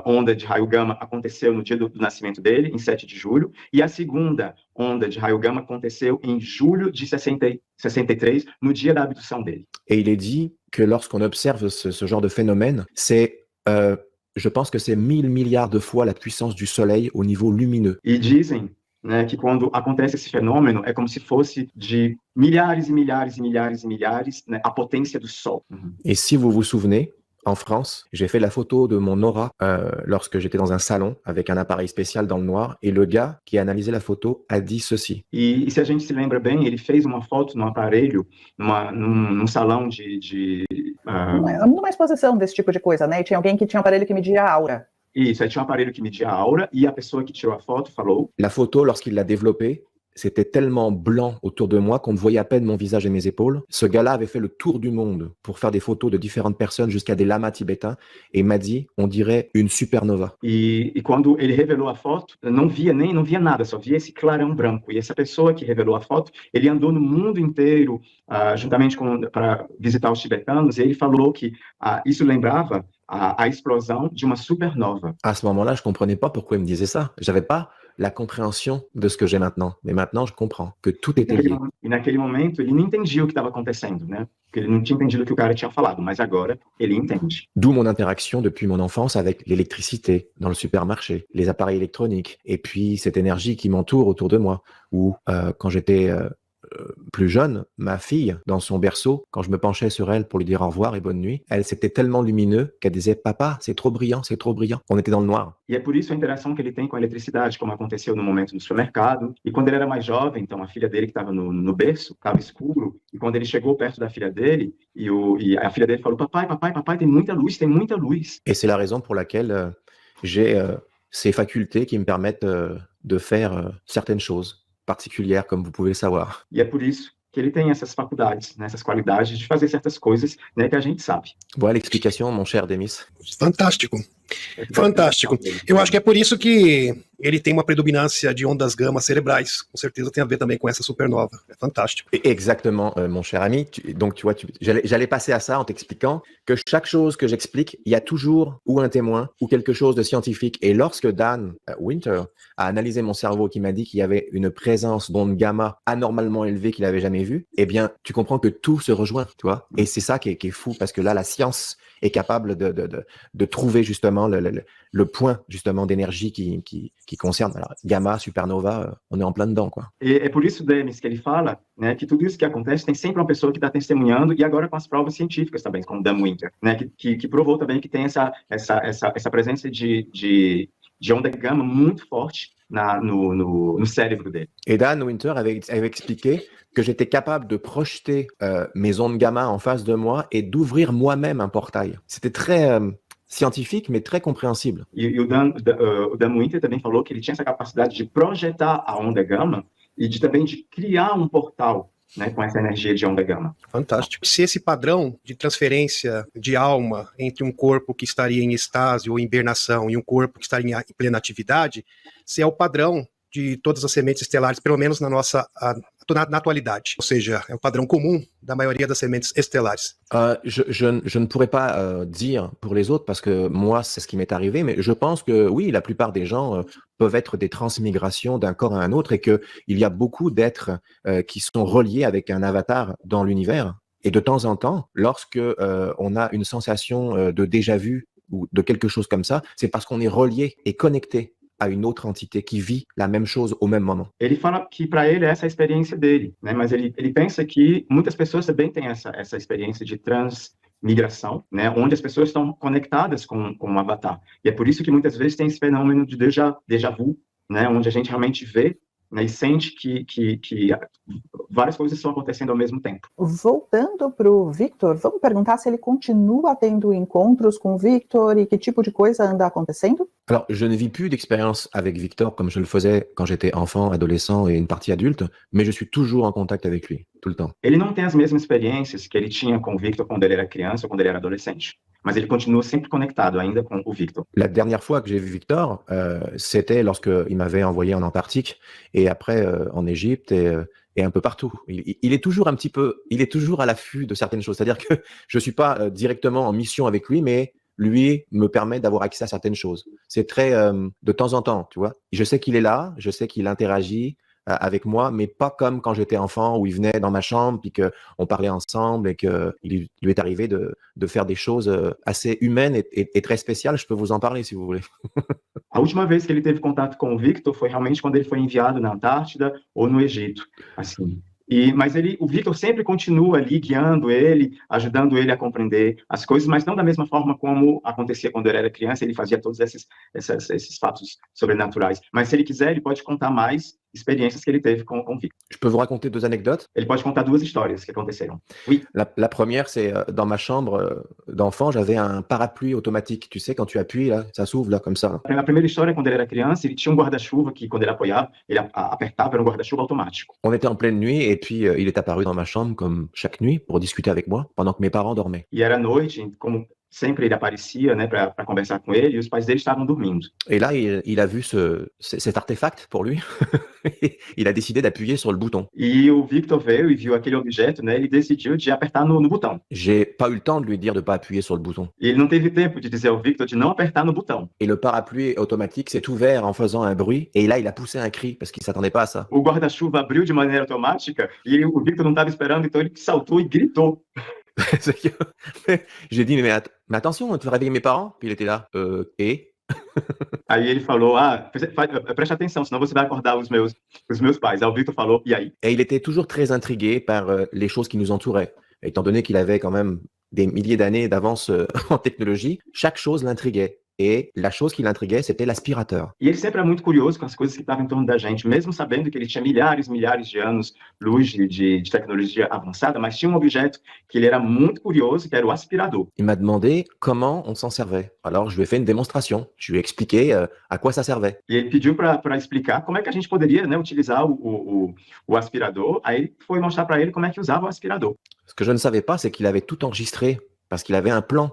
onda de raio gama aconteceu no dia do nascimento dele, em 7 de julho, e a segunda onda de raio gama aconteceu em julho de 63, no dia da abdução dele. Et il est dit que lorsqu'on observe ce genre de phénomène, je pense que c'est 1000 milliards de fois la puissance du soleil au niveau lumineux. E dizem, né, que quando acontece esse fenômeno, é como se fosse de milhares e milhares e milhares e milhares, né, a potência do Sol. Et si vous vous souvenez, en France, j'ai fait la photo de mon aura lorsque j'étais dans un salon avec un appareil spécial dans le noir, et le gars qui a analysé la photo a dit ceci. E se a gente se lembra bem, ele fez uma foto num aparelho, num salão Numa exposição desse tipo de coisa, né? E tinha alguém que tinha um aparelho que media a aura. Isso, aí tinha um aparelho que media a aura, e a pessoa que tirou a foto falou... La photo, lorsqu'il l'a développée, c'était tellement blanc autour de moi qu'on ne voyait à peine mon visage et mes épaules. Ce gars-là avait fait le tour du monde pour faire des photos de différentes personnes jusqu'à des lamas tibétains et m'a dit, on dirait une supernova. E quando ele revelou a foto, não via nada, só via esse clarão branco. E essa pessoa que revelou a foto, ele andou no mundo inteiro, juntamente para visitar os tibetanos, e ele falou que isso lembrava a explosão de uma supernova. À ce moment-là, je comprenais pas pourquoi il me disait ça. J'avais pas la compréhension de ce que j'ai maintenant. Mais maintenant, je comprends que tout était lié. E naquele momento, ele não entendia o que estava acontecendo, né? Porque ele não tinha entendido o que o cara tinha falado, mas agora ele entende. D'où mon interaction depuis mon enfance avec l'électricité dans le supermarché, les appareils électroniques, et puis cette énergie qui m'entoure autour de moi. Ou quand j'étais plus jeune, ma fille, dans son berceau, quand je me penchais sur elle pour lui dire au revoir et bonne nuit, c'était tellement lumineux qu'elle disait « Papa, c'est trop brillant, c'est trop brillant ». On était dans le noir. E é por isso a interação que ele tem com a eletricidade, como aconteceu no momento do supermercado. E quando ele era mais jovem, então a filha dele que estava no berço, estava escuro, e quando ele chegou perto da filha dele, e a filha dele falou: papai, papai, papai, tem muita luz, tem muita luz. Et c'est la raison pour laquelle j'ai ces facultés qui me permettent de faire certaines choses particulières, comme vous pouvez le savoir. E é por isso que ele tem essas faculdades, né, essas qualidades de fazer certas coisas, né, que a gente sabe. Voilà l'explication, mon cher Demis. Fantástico. Fantástico. Eu acho que é por isso que ele tem uma predominância de ondas gama cerebrais. Com certeza tem a ver também com essa supernova. É fantástico. Exactement, mon cher ami. Donc, tu vois, j'allais passer à ça en t'expliquant que chaque chose que j'explique, il y a toujours ou un témoin ou quelque chose de scientifique. Et lorsque Dan Winter a analysé mon cerveau, qui m'a dit qu'il y avait une présence d'ondes gamma anormalement élevée qu'il n'avait jamais vue, eh bien, tu comprends que tout se rejoint, tu vois. Et c'est ça qui est fou, parce que là, la science est capable de trouver justement le point justement d'énergie qui concerne. Alors, gamma, supernova, on est en plein dedans, quoi. E é por isso, Demis, que ele fala, né, que tudo isso que acontece tem sempre uma pessoa que está testemunhando, e agora com as provas científicas também, como Dan Winter, né, que provou também que tem essa presença de onda gama muito forte no cérebro dele. Et Dan Winter avait expliqué que j'étais capable de projeter mes ondes gamma en face de moi et d'ouvrir moi-même un portail. C'était très scientifique, mais très compréhensible. E o Dan Winter também falou que ele tinha essa capacidade de projetar a onda gama e também de criar um portal, né, com essa energia de onda gama. Fantástico. Se esse padrão de transferência de alma entre um corpo que estaria em estase ou hibernação e um corpo que estaria em plena atividade, se é o padrão de todas as sementes estelares, pelo menos na atualidade. Ou seja, é o padrão comum da maioria das sementes estelares. Je ne pourrais pas dire pour les autres, parce que moi, c'est ce qui m'est arrivé, mais je pense que oui, la plupart des gens peuvent être des transmigrations d'un corps à un autre, et qu'il y a beaucoup d'êtres qui sont reliés avec un avatar dans l'univers. Et de temps en temps, lorsque on a une sensation de déjà-vu ou de quelque chose comme ça, c'est parce qu'on est relié et connecté a une autre entité qui vit la même chose au même moment. Ele fala que para ele essa é a experiência dele, né? Mas ele pensa que muitas pessoas também têm essa experiência de transmigração, né? Onde as pessoas estão conectadas com um avatar. E é por isso que muitas vezes tem esse fenômeno de déjà vu, né? Onde a gente realmente vê, né, e sente que várias coisas estão acontecendo ao mesmo tempo. Voltando para o Victor, vamos perguntar se ele continua tendo encontros com o Victor e que tipo de coisa anda acontecendo? Alors, je ne vis plus d'expérience avec Victor comme je le faisais quand j'étais enfant, adolescent et une partie adulte, mais je suis toujours en contact avec lui, tout le temps. Ele não tem as mesmas experiências que ele tinha com o Victor quando ele era criança ou quando ele era adolescente, mas ele continua sempre conectado ainda com o Victor. La dernière fois que j'ai vu Victor, c'était lorsqu'il m'avait envoyé en Antarctique et après en Égypte et un peu partout. Il est toujours il est toujours à l'affût de certaines choses. C'est-à-dire que je suis pas directement en mission avec lui, mais lui me permet d'avoir accès à certaines choses. C'est très de temps en temps, tu vois. Je sais qu'il est là, je sais qu'il interagit avec moi, mais pas comme quand j'étais enfant où il venait dans ma chambre puis qu'on parlait ensemble et qu'il lui est arrivé de faire des choses assez humaines et très spéciales. Je peux vous en parler si vous voulez. A última vez que ele teve contato com o Victor foi realmente quando ele foi enviado na Antártida ou no Egito, assim. Mas o Victor sempre continua ali guiando ele, ajudando ele a compreender as coisas, mas não da mesma forma como acontecia quando ele era criança, ele fazia todos esses fatos sobrenaturais. Mas se ele quiser, ele pode contar mais experiências que ele teve com o Victor. Je peux vous raconter 2 anecdotes. Ele pode contar 2 histórias que aconteceram. Oui. La première, c'est dans ma chambre d'enfant, j'avais un parapluie automatique. Tu sais, quand tu appuies, là, ça s'ouvre là, comme ça. A primeira história, quando ele era criança, ele tinha um guarda-chuva que, quando ele apoiava, ele apertava, era um guarda-chuva automático. On était en pleine nuit et puis il est apparu dans ma chambre comme chaque nuit pour discuter avec moi pendant que mes parents dormaient. E era noite, como sempre ele aparecia, né, para conversar com ele, e os pais dele estavam dormindo. Et là, il a vu cet artefact pour lui. Il a décidé d'appuyer sur le bouton. E o Victor veio e viu aquele objeto, né, ele decidiu de apertar no botão. J'ai pas eu le temps de lui dire de pas appuyer sur le bouton. E ele não teve tempo de dizer ao Victor de não apertar no botão. Et le parapluie automatique s'est ouvert en faisant un bruit. Et là, il a poussé un cri parce qu'il s'attendait pas à ça. O guarda-chuva abriu de maneira automática e o Victor não estava esperando, então ele saltou e gritou. J'ai dit, mais attention, tu vas réveiller mes parents? Puis il était là, et? Aí ele falou, preste atenção, senão você vai acordar os meus pais. Aí o Victor falou, e aí? Et il était toujours très intrigué par les choses qui nous entouraient. Étant donné qu'il avait quand même des milliers d'années d'avance en technologie, chaque chose l'intriguait. Et la chose qui l'intriguait, c'était l'aspirateur. E ele sempre é muito curioso com as coisas que estavam em torno da gente, mesmo sabendo que ele tinha milhares de anos luz de tecnologia avançada, mas tinha um objeto que ele era muito curioso, que era o aspirador. Il m'a demandé comment on s'en servait. Alors, je lui ai fait une démonstration. Je lui ai expliqué à quoi ça servait. E ele pediu para explicar como é que a gente poderia, né, utilizar o aspirador. Aí ele foi mostrar para ele como é que usava o aspirador. Ce que je ne savais pas, c'est qu'il avait tout enregistré parce qu'il avait un plan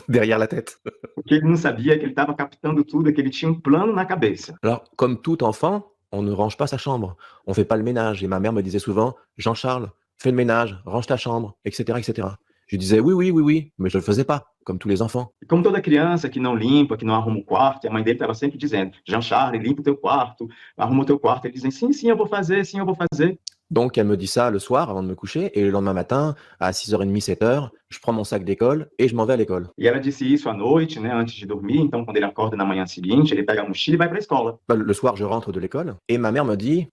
derrière la tête. O que ele não sabia é que ele estava captando tudo, é que ele tinha um plano na cabeça. Alors, comme tout enfant, on ne range pas sa chambre, on fait pas le ménage. Et ma mère me disait souvent, Jean-Charles, fais le ménage, range ta chambre, etc., etc. Je disais oui, mais je le faisais pas, comme tous les enfants. E como toda criança que não limpa, que não arruma o quarto, a mãe dele estava sempre dizendo, Jean-Charles, limpa o teu quarto, arruma o teu quarto. Ele dizia, sim, eu vou fazer, sim, eu vou fazer. Donc, elle me dit ça le soir avant de me coucher, et le lendemain matin, à 6h30, 7h, je prends mon sac d'école et je m'en vais à l'école. E ela disse isso à noite, né, antes de dormir. Então, quando ele acorda na manhã seguinte, ele pega a mochila e vai para a escola. Le soir, je rentre de l'école, et ma mère me dit,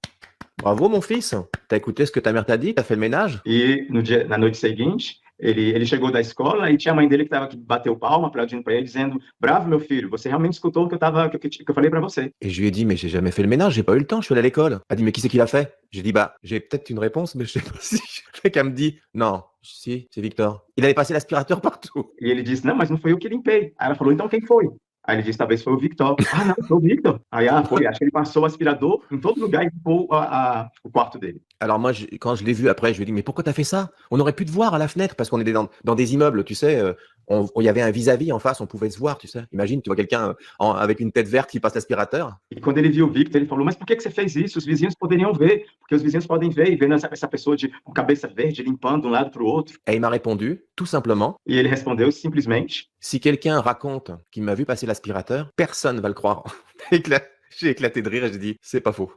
bravo mon fils, t'as écouté ce que ta mère t'a dit, t'as fait le ménage? E na noite seguinte, ele chegou da escola e tinha a mãe dele que bateu palma, aplaudindo para ele, dizendo, bravo meu filho, você realmente escutou o que eu falei para você. Et je lui ai dit, mais j'ai jamais fait le ménage, j'ai pas eu le temps, je suis allé à l'école. Elle a dit, mais qui c'est qui l'a fait? J'ai dit, j'ai peut-être une réponse, mais je sais pas si. Le mec, elle me dit, non, si, c'est Victor. Il avait passé l'aspirateur partout. E ele disse, não, mas não foi eu que limpei. Aí ela falou, então quem foi? Aí ele disse, talvez foi o Victor. Ah, não, foi o Victor. Aí foi, acho que ele passou o aspirador em todo lugar e limpou o quarto dele. Alors moi, quand je l'ai vu après, je lui ai dit, mais pourquoi t'as fait ça? On aurait pu te voir à la fenêtre, parce qu'on était dans des immeubles, tu sais, il y avait un vis-à-vis en face, on pouvait se voir, tu sais. Imagine, tu vois quelqu'un avec une tête verte qui passe l'aspirateur. E quando ele viu o Victor, ele falou, mas por que você fez isso? Os vizinhos poderiam ver, porque os vizinhos podem ver, e vendo essa pessoa com cabeça verde, limpando de um lado para o outro. Et il m'a répondu, tout simplement, E ele respondeu simplesmente, si quelqu'un raconte qu'il m'a vu passer l'aspirateur, personne va le croire. J'ai éclaté de rire et j'ai dit, c'est pas faux.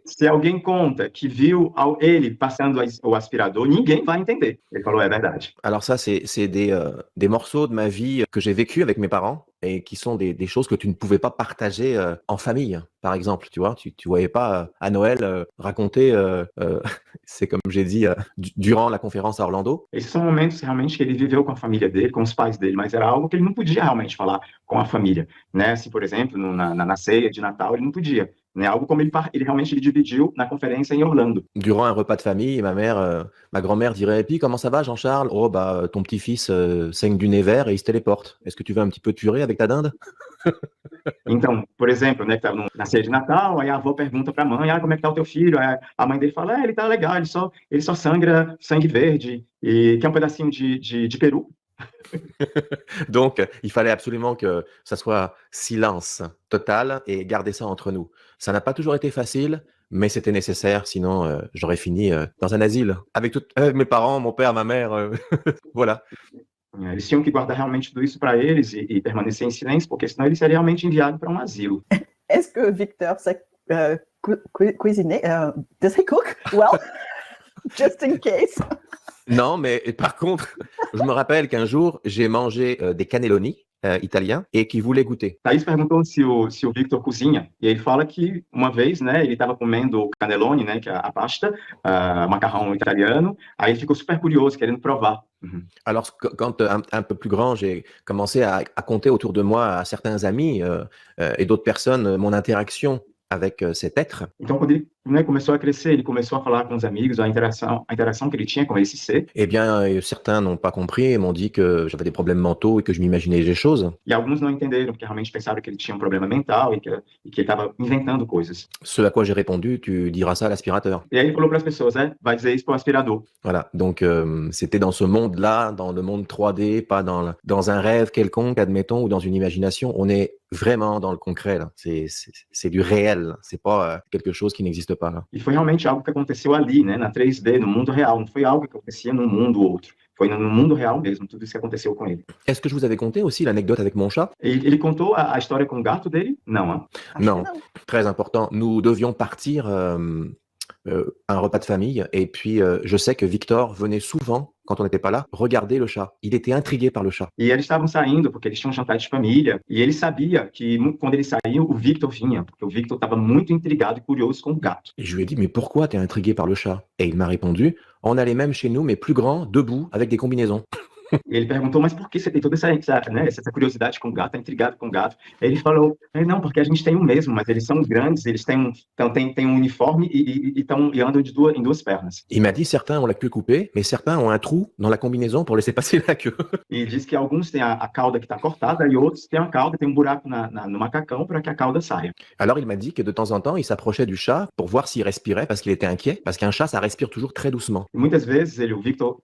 Se alguém conta que viu ele passando o aspirador, ninguém vai entender. Ele falou, é verdade. Alors ça, c'est des morceaux de ma vie que j'ai vécu avec mes parents et qui sont des choses que tu ne pouvais pas partager en famille, par exemple. Tu vois, tu voyais pas à Noël raconter, c'est comme j'ai dit durant la conférence à Orlando. Esses são momentos realmente que ele viveu com a família dele, com os pais dele, mas era algo que ele não podia realmente falar com a família, né? Assim, por exemplo, na ceia de Natal, ele não podia né? Algo como ele realmente dividiu na conferência em Orlando. Durant un repas de famille, ma grand-mère dirait: «Et puis comment ça va Jean-Charles? Oh bah, ton petit-fils, saigne du nez vert et il se téléporte. Est-ce que tu veux un petit peu de purée avec ta dinde?» Então, por exemplo, né, que estava na ceia de Natal, aí a avó pergunta para a mãe, como é que tá o teu filho? Aí a mãe dele fala, ele tá legal, ele só sangra sangue verde, e quer um pedacinho de peru. Donc, il fallait absolument que ça soit silence total et garder ça entre nous. Ça n'a pas toujours été facile, mais c'était nécessaire, sinon j'aurais fini dans un asile avec mes parents, mon père, ma mère, voilà. Eles tinham que guardar realmente tudo isso para eles e permanecer em silêncio, porque senão ele seria realmente enviado para um asilo. Est-ce que Victor sait cuisiner? Does he cook well? Just in case. Non, mais par contre, je me rappelle qu'un jour, j'ai mangé des cannelloni italiens et qui voulaient goûter. Thaís perguntou se o Victor cozinha, e ele fala que uma vez, né, ele estava comendo cannelloni, né, que é a pasta, macarrão italiano, aí ele ficou super curioso, querendo provar. Alors, quand un peu plus grand, j'ai commencé à compter autour de moi à certains amis et d'autres personnes mon interaction avec cet être. Então, quando ele, né, começou a crescer, ele começou a falar com os amigos, a interação que ele tinha com esse ser. Eh bien, certains n'ont pas compris et m'ont dit que j'avais des problèmes mentaux et que je m'imaginais des choses. E alguns não entenderam, porque realmente pensaram que ele tinha um problema mental e que ele estava inventando coisas. Ce à quoi j'ai répondu: tu diras ça à l'aspirateur. E aí ele falou para as pessoas, vai dizer isso para o aspirador. Voilà, donc c'était dans ce monde-là, dans le monde 3D, pas dans un rêve quelconque, admettons, ou dans une imagination. On est vraiment dans le concret, là. C'est du réel, c'est pas quelque chose qui n'existe pas, là. E foi realmente algo que aconteceu ali, né, na 3D, no mundo real. Não foi algo que acontecia num mundo ou outro. Foi no mundo real mesmo, tudo isso que aconteceu com ele. Est-ce que je vous avais conté aussi l'anecdote avec mon chat? Ele contou a história com o gato dele? Não, hein? Non, très important. Nous devions partir un repas de famille et puis je sais que Victor venait souvent, quand on n'était pas là, regarder le chat. Il était intrigué par le chat. E eles estavam saindo, porque eles tinham um jantar de família, e ele sabia que quando eles saíam, o Victor vinha, porque o Victor estava muito intrigado e curioso com o gato. Et je lui ai dit: mais pourquoi t'es intrigué par le chat? Et il m'a répondu: on allait même chez nous, mais plus grand, debout, avec des combinaisons. E ele perguntou, mas por que você tem toda essa curiosidade com o gato, tá intrigado com o gato? Aí ele falou, não, porque a gente tem o mesmo, mas eles são grandes, eles têm um uniforme e andam em duas pernas. Il m'a dit: certains ont la queue coupée, mais certains ont un trou dans la combinaison pour laisser passer la queue. E diz que alguns têm a cauda que está cortada e outros têm a cauda, tem um buraco no macacão para que a cauda saia. Alors il m'a dit que de temps en temps, il s'approchait du chat pour voir s'il respirait parce qu'il était inquiet, parce qu'un chat, ça respire toujours très doucement. E muitas vezes o Victor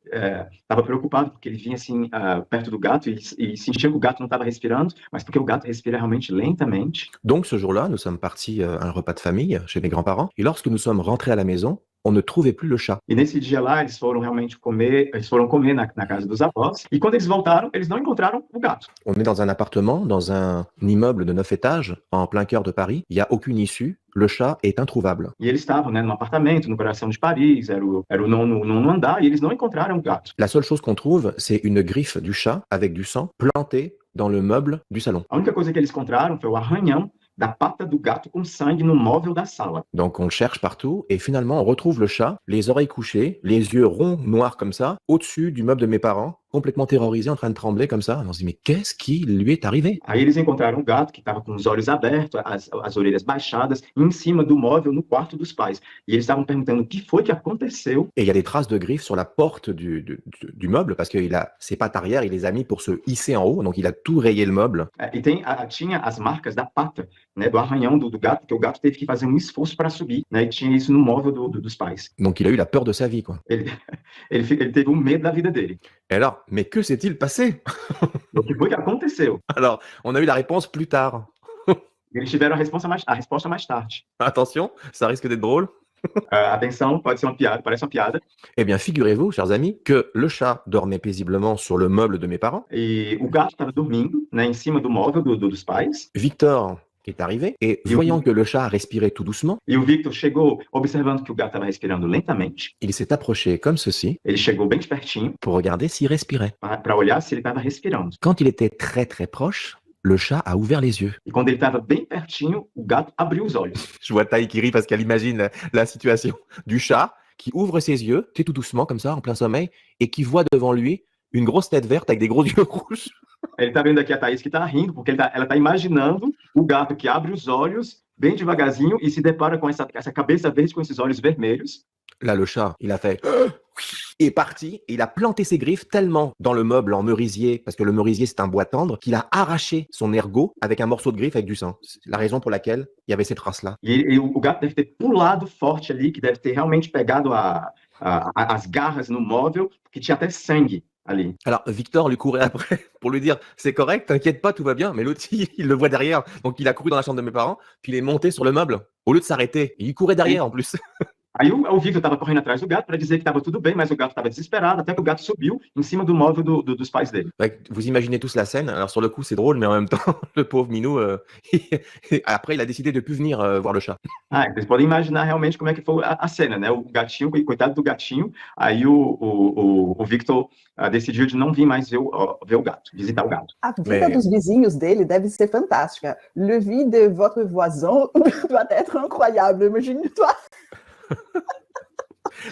estava preocupado porque ele vinha assim perto do gato e sentia que o gato não estava respirando, mas porque o gato respira realmente lentamente. Donc ce jour-là, nous sommes partis à un repas de famille chez mes grands-parents et lorsque nous sommes rentrés à la maison, on ne trouvait plus le chat. E nesse dia lá, eles foram comer na casa dos avós, e quando eles voltaram, eles não encontraram o gato. On est dans un appartement, dans un immeuble de 9 étages, en plein cœur de Paris. Il n'y a aucune issue. Le chat est introuvable. E eles estavam, né, num apartamento, no coração de Paris, era o nono andar, e eles não encontraram o gato. La seule chose qu'on trouve, c'est une griffe du chat avec du sang plantée dans le meuble du salon. A única coisa que eles encontraram foi o arranhão da pata do gato com sangue no móvel da sala. Donc on le cherche partout et finalement on retrouve le chat, les oreilles couchées, les yeux ronds, noirs comme ça, au-dessus du meuble de mes parents, complètement terrorisé, en train de trembler comme ça. On se dit, mais qu'est-ce qui lui est arrivé? Aí eles encontraram o gato que estava com os olhos abertos, as orelhas baixadas, em cima do móvel no quarto dos pais. E eles estavam perguntando o que foi que aconteceu. Et il y a des traces de griffes sur la porte du meuble parce que ses pattes arrière, il les a mis pour se hisser en haut, donc il a tout rayé le meuble. E tinha as marcas da pata, né, do arranhão do gato, que o gato teve que fazer um esforço para subir, né, e tinha isso no móvel dos pais. Donc il a eu la peur de sa vie, quoi. Ele teve medo da vida dele. Et alors, mais que s'est-il passé? O que foi que aconteceu? Alors, on a eu la réponse plus tard. Eles tiveram a resposta mais tarde. Attention, ça risque d'être drôle. Atenção, pode ser uma piada, parece uma piada. Eh bien, figurez-vous, chers amis, que le chat dormait paisiblement sur le meuble de mes parents. E o gato estava dormindo, né, em cima do móvel dos pais. Victor est arrivé et voyant que le chat respirait tout doucement, E o Victor chegou, observando que o gato estava respirando lentamente. il s'est approché comme ceci Ele chegou bem de pertinho pour regarder s'il respirait. para olhar se ele estava respirando. Quand il était très très proche, le chat a ouvert les yeux. E quando ele estava bem pertinho, o gato abriu os olhos. Je vois Taï qui rit parce qu'elle imagine la situation du chat qui ouvre ses yeux, tout doucement comme ça, en plein sommeil, et qui voit devant lui une grosse tête verte avec des gros yeux rouges. Ele tá vendo aqui a Thaís que tá rindo, porque ela tá imaginando o gato que abre os olhos bem devagarzinho e se depara com essa cabeça verde com esses olhos vermelhos. Là, le chat, il a fait il est parti et il a planté ses griffes tellement dans le meuble en merisier, parce que le merisier c'est un bois tendre, qu'il a arraché son ergot avec un morceau de griffe avec du sang. C'est la raison pour laquelle il y avait ces traces-là. E o gato deve ter pulado forte ali, que deve ter realmente pegado as garras no móvel, porque tinha até sangue ali. Alors Victor lui courait après pour lui dire c'est correct, t'inquiète pas, tout va bien, mais l'autre il le voit derrière, donc il a couru dans la chambre de mes parents, puis il est monté sur le meuble au lieu de s'arrêter. Il courait derrière en plus. Aí o Victor estava correndo atrás do gato para dizer que estava tudo bem, mas o gato estava desesperado, até que o gato subiu em cima do móvel dos pais dele. Ouais, vous imaginez tous la scène. Alors sur le coup c'est drôle, mais en même temps le pauvre Minou, après il a décidé de plus venir voir le chat. Vocês podem imaginar realmente como é que foi a cena, né? O gatinho, coitado do gatinho, aí o Victor decidiu de não vir mais ver o gato, visitar o gato. A vida dos vizinhos dele deve ser fantástica. Le vie de votre voisin doit être incroyable, imagine-toi.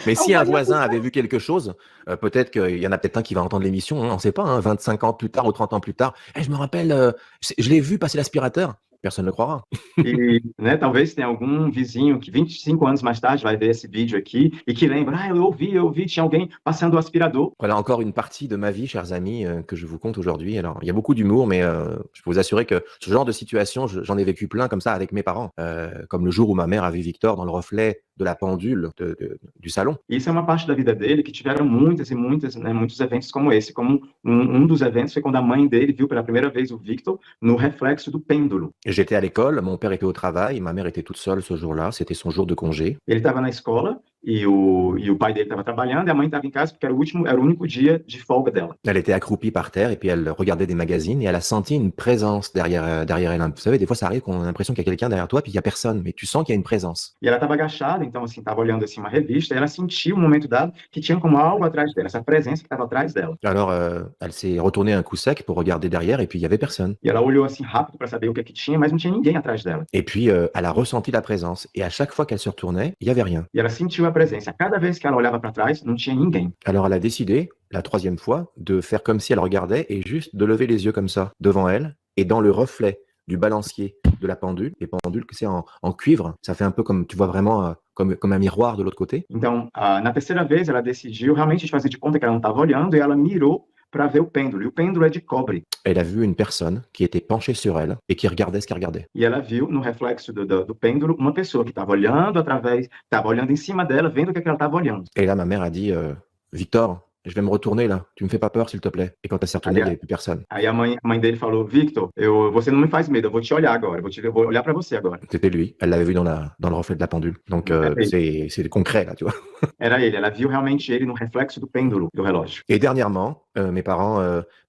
Mais si un voisin avait vu quelque chose, peut-être qu'il y en a peut-être un qui va entendre l'émission, on ne sait pas, hein, 25 ans plus tard ou 30 ans plus tard. Je me rappelle, je l'ai vu passer l'aspirateur. Personne ne le croira. E, né, talvez tenha algum vizinho que 25 anos mais tarde vai ver esse vídeo aqui e que lembra, eu ouvi, tinha alguém passando o aspirador. Voilà encore une partie de ma vie, chers amis, que je vous conte aujourd'hui. Alors, il y a beaucoup d'humour, mais je peux vous assurer que ce genre de situation, j'en ai vécu plein comme ça avec mes parents. Comme le jour où ma mère a vu Victor dans le reflet de la pendule du salon. Isso é uma parte da vida dele que tiveram muitos eventos como esse. Como dos eventos foi quando a mãe dele viu pela primeira vez o Victor no reflexo do pêndulo. J'étais à l'école, mon père était au travail, ma mère était toute seule ce jour-là, c'était son jour de congé. Ele estava na escola e o pai dele estava trabalhando e a mãe estava em casa porque era o único dia de folga dela. Elle était accroupie par terre et puis elle regardait des magazines et elle a senti une présence derrière elle. Vous savez, des fois ça arrive qu'on a l'impression qu'il y a quelqu'un derrière toi puis il y a personne, mais tu sens qu'il y a une présence. E ela estava agachada, então assim, estava olhando assim uma revista e ela sentiu um momento dado que tinha como algo atrás dela, essa presença que estava atrás dela. Alors elle s'est retournée un coup sec pour regarder derrière et puis il y avait personne. E ela olhou assim rápido para saber o que tinha, mas não tinha ninguém atrás dela. Et puis elle a ressenti la présence et à chaque fois qu'elle se retournait, il y avait rien. E ela sentiu a presença. Cada vez que ela olhava para trás, não tinha ninguém. Alors elle a décidé, la troisième fois, de faire comme si elle regardait et juste de lever les yeux comme ça, devant elle, et dans le reflet du balancier de la pendule, les pendules que c'est en cuivre, ça fait un peu comme, tu vois vraiment, comme un miroir de l'autre côté. Então, na terceira vez, ela decidiu realmente fazer de conta que ela não estava olhando e ela mirou para ver o pêndulo. E o pêndulo é de cobre. Elle a vu une personne qui était penchée sur elle et qui regardait ce qu'elle regardait. E ela viu no reflexo do pêndulo uma pessoa que estava olhando em cima dela, vendo o que ela estava olhando. Et là, ma mère a dit, Victor, je vais me retourner là, tu me fais pas peur s'il te plaît. Et quand elle s'est retournée, il n'y avait plus personne. Aí a mãe dele falou, Victor, você não me faz medo, eu vou te olhar agora, vou olhar para você agora. C'était lui, elle l'avait vu dans le reflet de la pendule. Donc c'est concret là, tu vois. Era ele, ela viu realmente ele no reflexo do pêndulo do relógio. Et dernièrement, mes parents,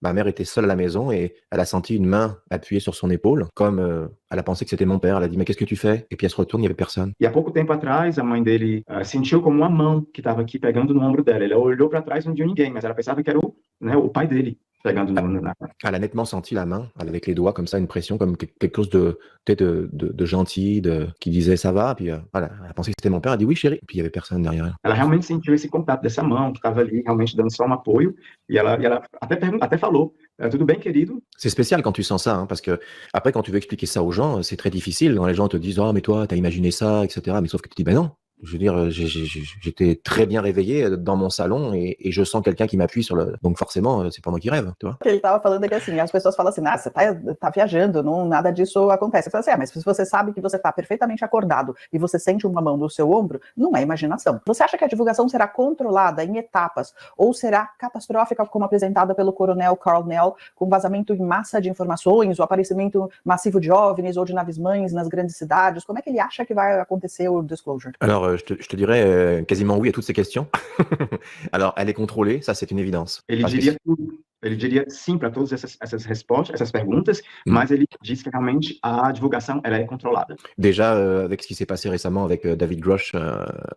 ma mère était seule à la maison et elle a senti une main appuyée sur son épaule, comme elle a pensé que c'était mon père. Elle a dit, mais qu'est-ce que tu fais? Et puis elle se retourne, il n'y avait personne. E há pouco tempo atrás, a mãe dele sentiu como uma mão que estava aqui pegando no ombro dela. Ela olhou para trás e não viu ninguém, mas ela pensava que era o pai dele pegando na. Elle a nettement senti la main, avec les doigts comme ça, une pression, comme quelque chose de gentil, qui disait ça va. Puis voilà, elle a pensé que c'était mon père. Elle a dit oui chérie. Puis il n'y avait personne derrière elle. Ela realmente sentiu esse contato dessa mão que estava ali, realmente dando só apoio. E ela até falou, tudo bem, querido? C'est spécial quand tu sens ça, hein, parce que après quand tu veux expliquer ça aux gens, c'est très difficile. Quand les gens te disent, oh mais toi, t'as imaginé ça, etc. Mais sauf que tu dis, ben non. Je veux dire, j'étais très bien réveillé dans mon salon et je sens quelqu'un qui m'appuie sur le... Donc forcément, c'est pas moi qui rêve, tu vois. O que ele estava falando é que assim, as pessoas falam assim, você tá viajando, não, nada disso acontece. Eu falo assim, mas se você sabe que você está perfeitamente acordado e você sente uma mão no seu ombro, não é imaginação. Você acha que a divulgação será controlada em etapas ou será catastrófica como apresentada pelo coronel Carl Nell, com vazamento em massa de informações, o aparecimento massivo de OVNIs ou de naves-mães nas grandes cidades? Como é que ele acha que vai acontecer o disclosure? Alors, je te dirais quasiment oui à toutes ces questions. Alors, elle est contrôlée, ça c'est une évidence. Ele diria tudo. Ele diria sim para todas essas respostas, essas perguntas, mas ele diz que realmente a divulgação ela é controlada. Déjà, avec ce qui s'est passé récemment avec David Grush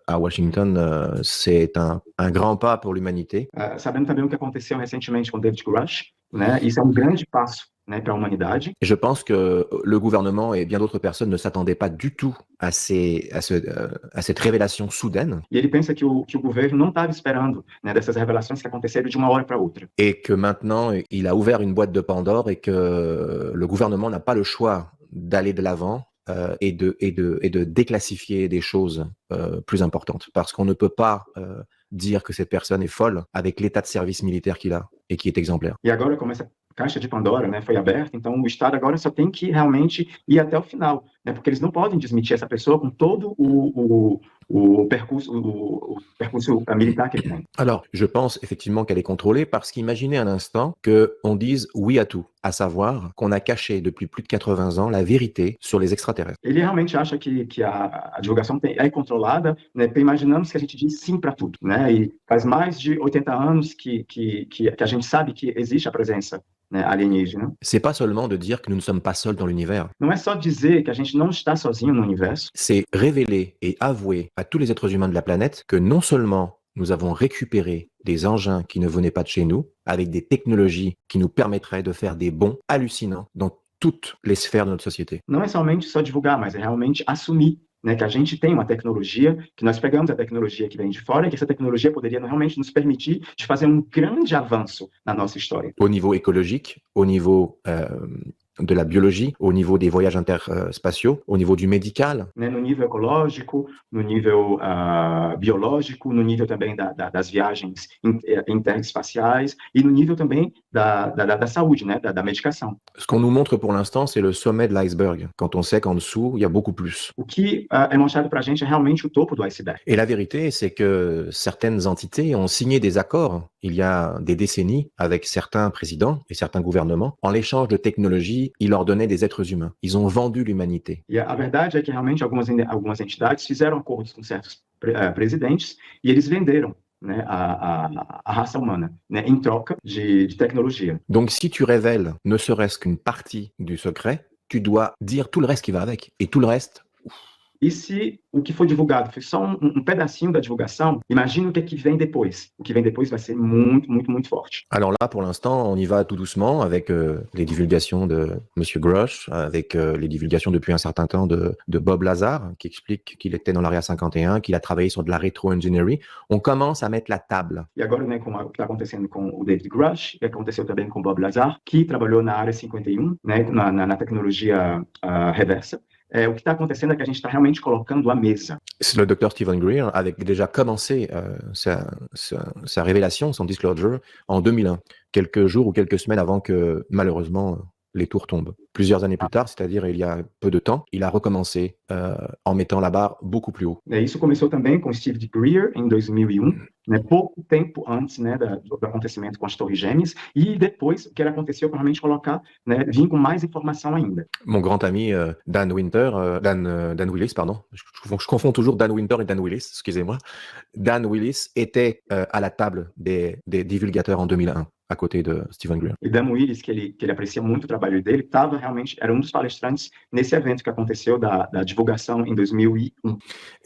à Washington, c'est un grand pas pour l'humanité. Sabendo também o que aconteceu recentemente com David Grush, né? Isso é grande passo, para a humanidade. Je pense que le gouvernement et bien d'autres personnes ne s'attendaient pas du tout à cette révélation soudaine. E ele pensa que o governo não estava esperando, né, dessas revelações que aconteceram de uma hora para outra. Et que maintenant, il a ouvert une boîte de Pandore et que le gouvernement n'a pas le choix d'aller de l'avant et de déclassifier des choses plus importantes. Parce qu'on ne peut pas dire que cette personne est folle avec l'état de service militaire qu'il a et qui est exemplaire. E agora, como essa caixa de Pandora, né, foi aberta, então o Estado agora só tem que realmente ir até o final, né, porque eles não podem desmentir essa pessoa com todo o percurso militar que ele tem. Alors, je pense effectivement qu'elle est contrôlée parce qu'imaginez un instant qu'on dise oui à tout, à savoir qu'on a caché depuis plus de 80 ans la vérité sur les extraterrestres. Ele realmente acha que a divulgação é controlada, né, imaginamos que a gente diz sim para tudo, né, e faz mais de 80 anos que a gente sabe que existe a presença, né, alienígena. C'est pas seulement de dire que nous ne sommes pas seuls dans l'univers. Não é só dizer que a gente não está sozinho no universo. C'est révéler et avouer à tous les êtres humains de la planète que non seulement nous avons récupéré des engins qui ne venaient pas de chez nous, avec des technologies qui nous permettraient de faire des bonds hallucinants dans toutes les sphères de notre société. Não é somente só divulgar, mas é realmente assumir, né, que a gente tem uma tecnologia, que nós pegamos a tecnologia que vem de fora e que essa tecnologia poderia realmente nos permitir de fazer um grande avanço na nossa história. Au niveau écologique, au niveau de la biologie, au niveau des voyages interspatiaux, au niveau du médical. Né, no nível ecológico, no nível biológico, no nível também das viagens interespaciais e no nível também da saúde, né, da medicação. Ce qu'on nous montre pour l'instant, c'est le sommet de l'iceberg, quand on sait qu'en dessous, il y a beaucoup plus. O que é mostrado para a gente é realmente o topo do iceberg. Et la vérité, c'est que certaines entités ont signé des accords il y a des décennies avec certains présidents et certains gouvernements. En l'échange de technologies, ils leur donnaient des êtres humains. Ils ont vendu l'humanité. E a verdade é que realmente algumas entidades fizeram acordos com certos presidentes e eles venderam, né, a raça humana, né, em troca de tecnologia. Donc si tu révèles ne serait-ce qu'une partie du secret, tu dois dire tout le reste qui va avec. Et tout le reste... E se o que foi divulgado foi só um pedacinho da divulgação, imagine o que vem depois. O que vem depois vai ser muito, muito, muito forte. Alors là, pour l'instant, on y va tout doucement avec les divulgations de Monsieur Grush, avec les divulgations depuis un certain temps de Bob Lazar, qui explique qu'il était dans l'Area 51, qu'il a travaillé sur de la rétro-engineering. On commence à mettre la table. E agora, né, com o que está acontecendo com o David Grush, que aconteceu também com o Bob Lazar, que trabalhou na Área 51, né, na tecnologia reversa. O que está acontecendo é que a gente está realmente colocando à mesa. Le docteur Stephen Greer avait déjà commencé sa révélation, son disclosure, en 2001, quelques jours ou quelques semaines avant que, malheureusement, les tours tombent. Plusieurs années plus tard, c'est-à-dire il y a peu de temps, il a recommencé en mettant la barre beaucoup plus haut. Isso começou também com Steve Greer em 2001, né, pouco tempo antes, né, do acontecimento com as Torres Gêmeas, e depois o que aconteceu para realmente colocar, né, vir com mais informação ainda. Mon grand ami Dan Willis, pardon, je confonds toujours Dan Winter et Dan Willis, excusez-moi. Dan Willis était à la table des divulgateurs en 2001. À côté de Stephen Greer. E Dan Willis, que ele aprecia muito o trabalho dele, era dos palestrantes nesse evento que aconteceu da divulgação em 2001.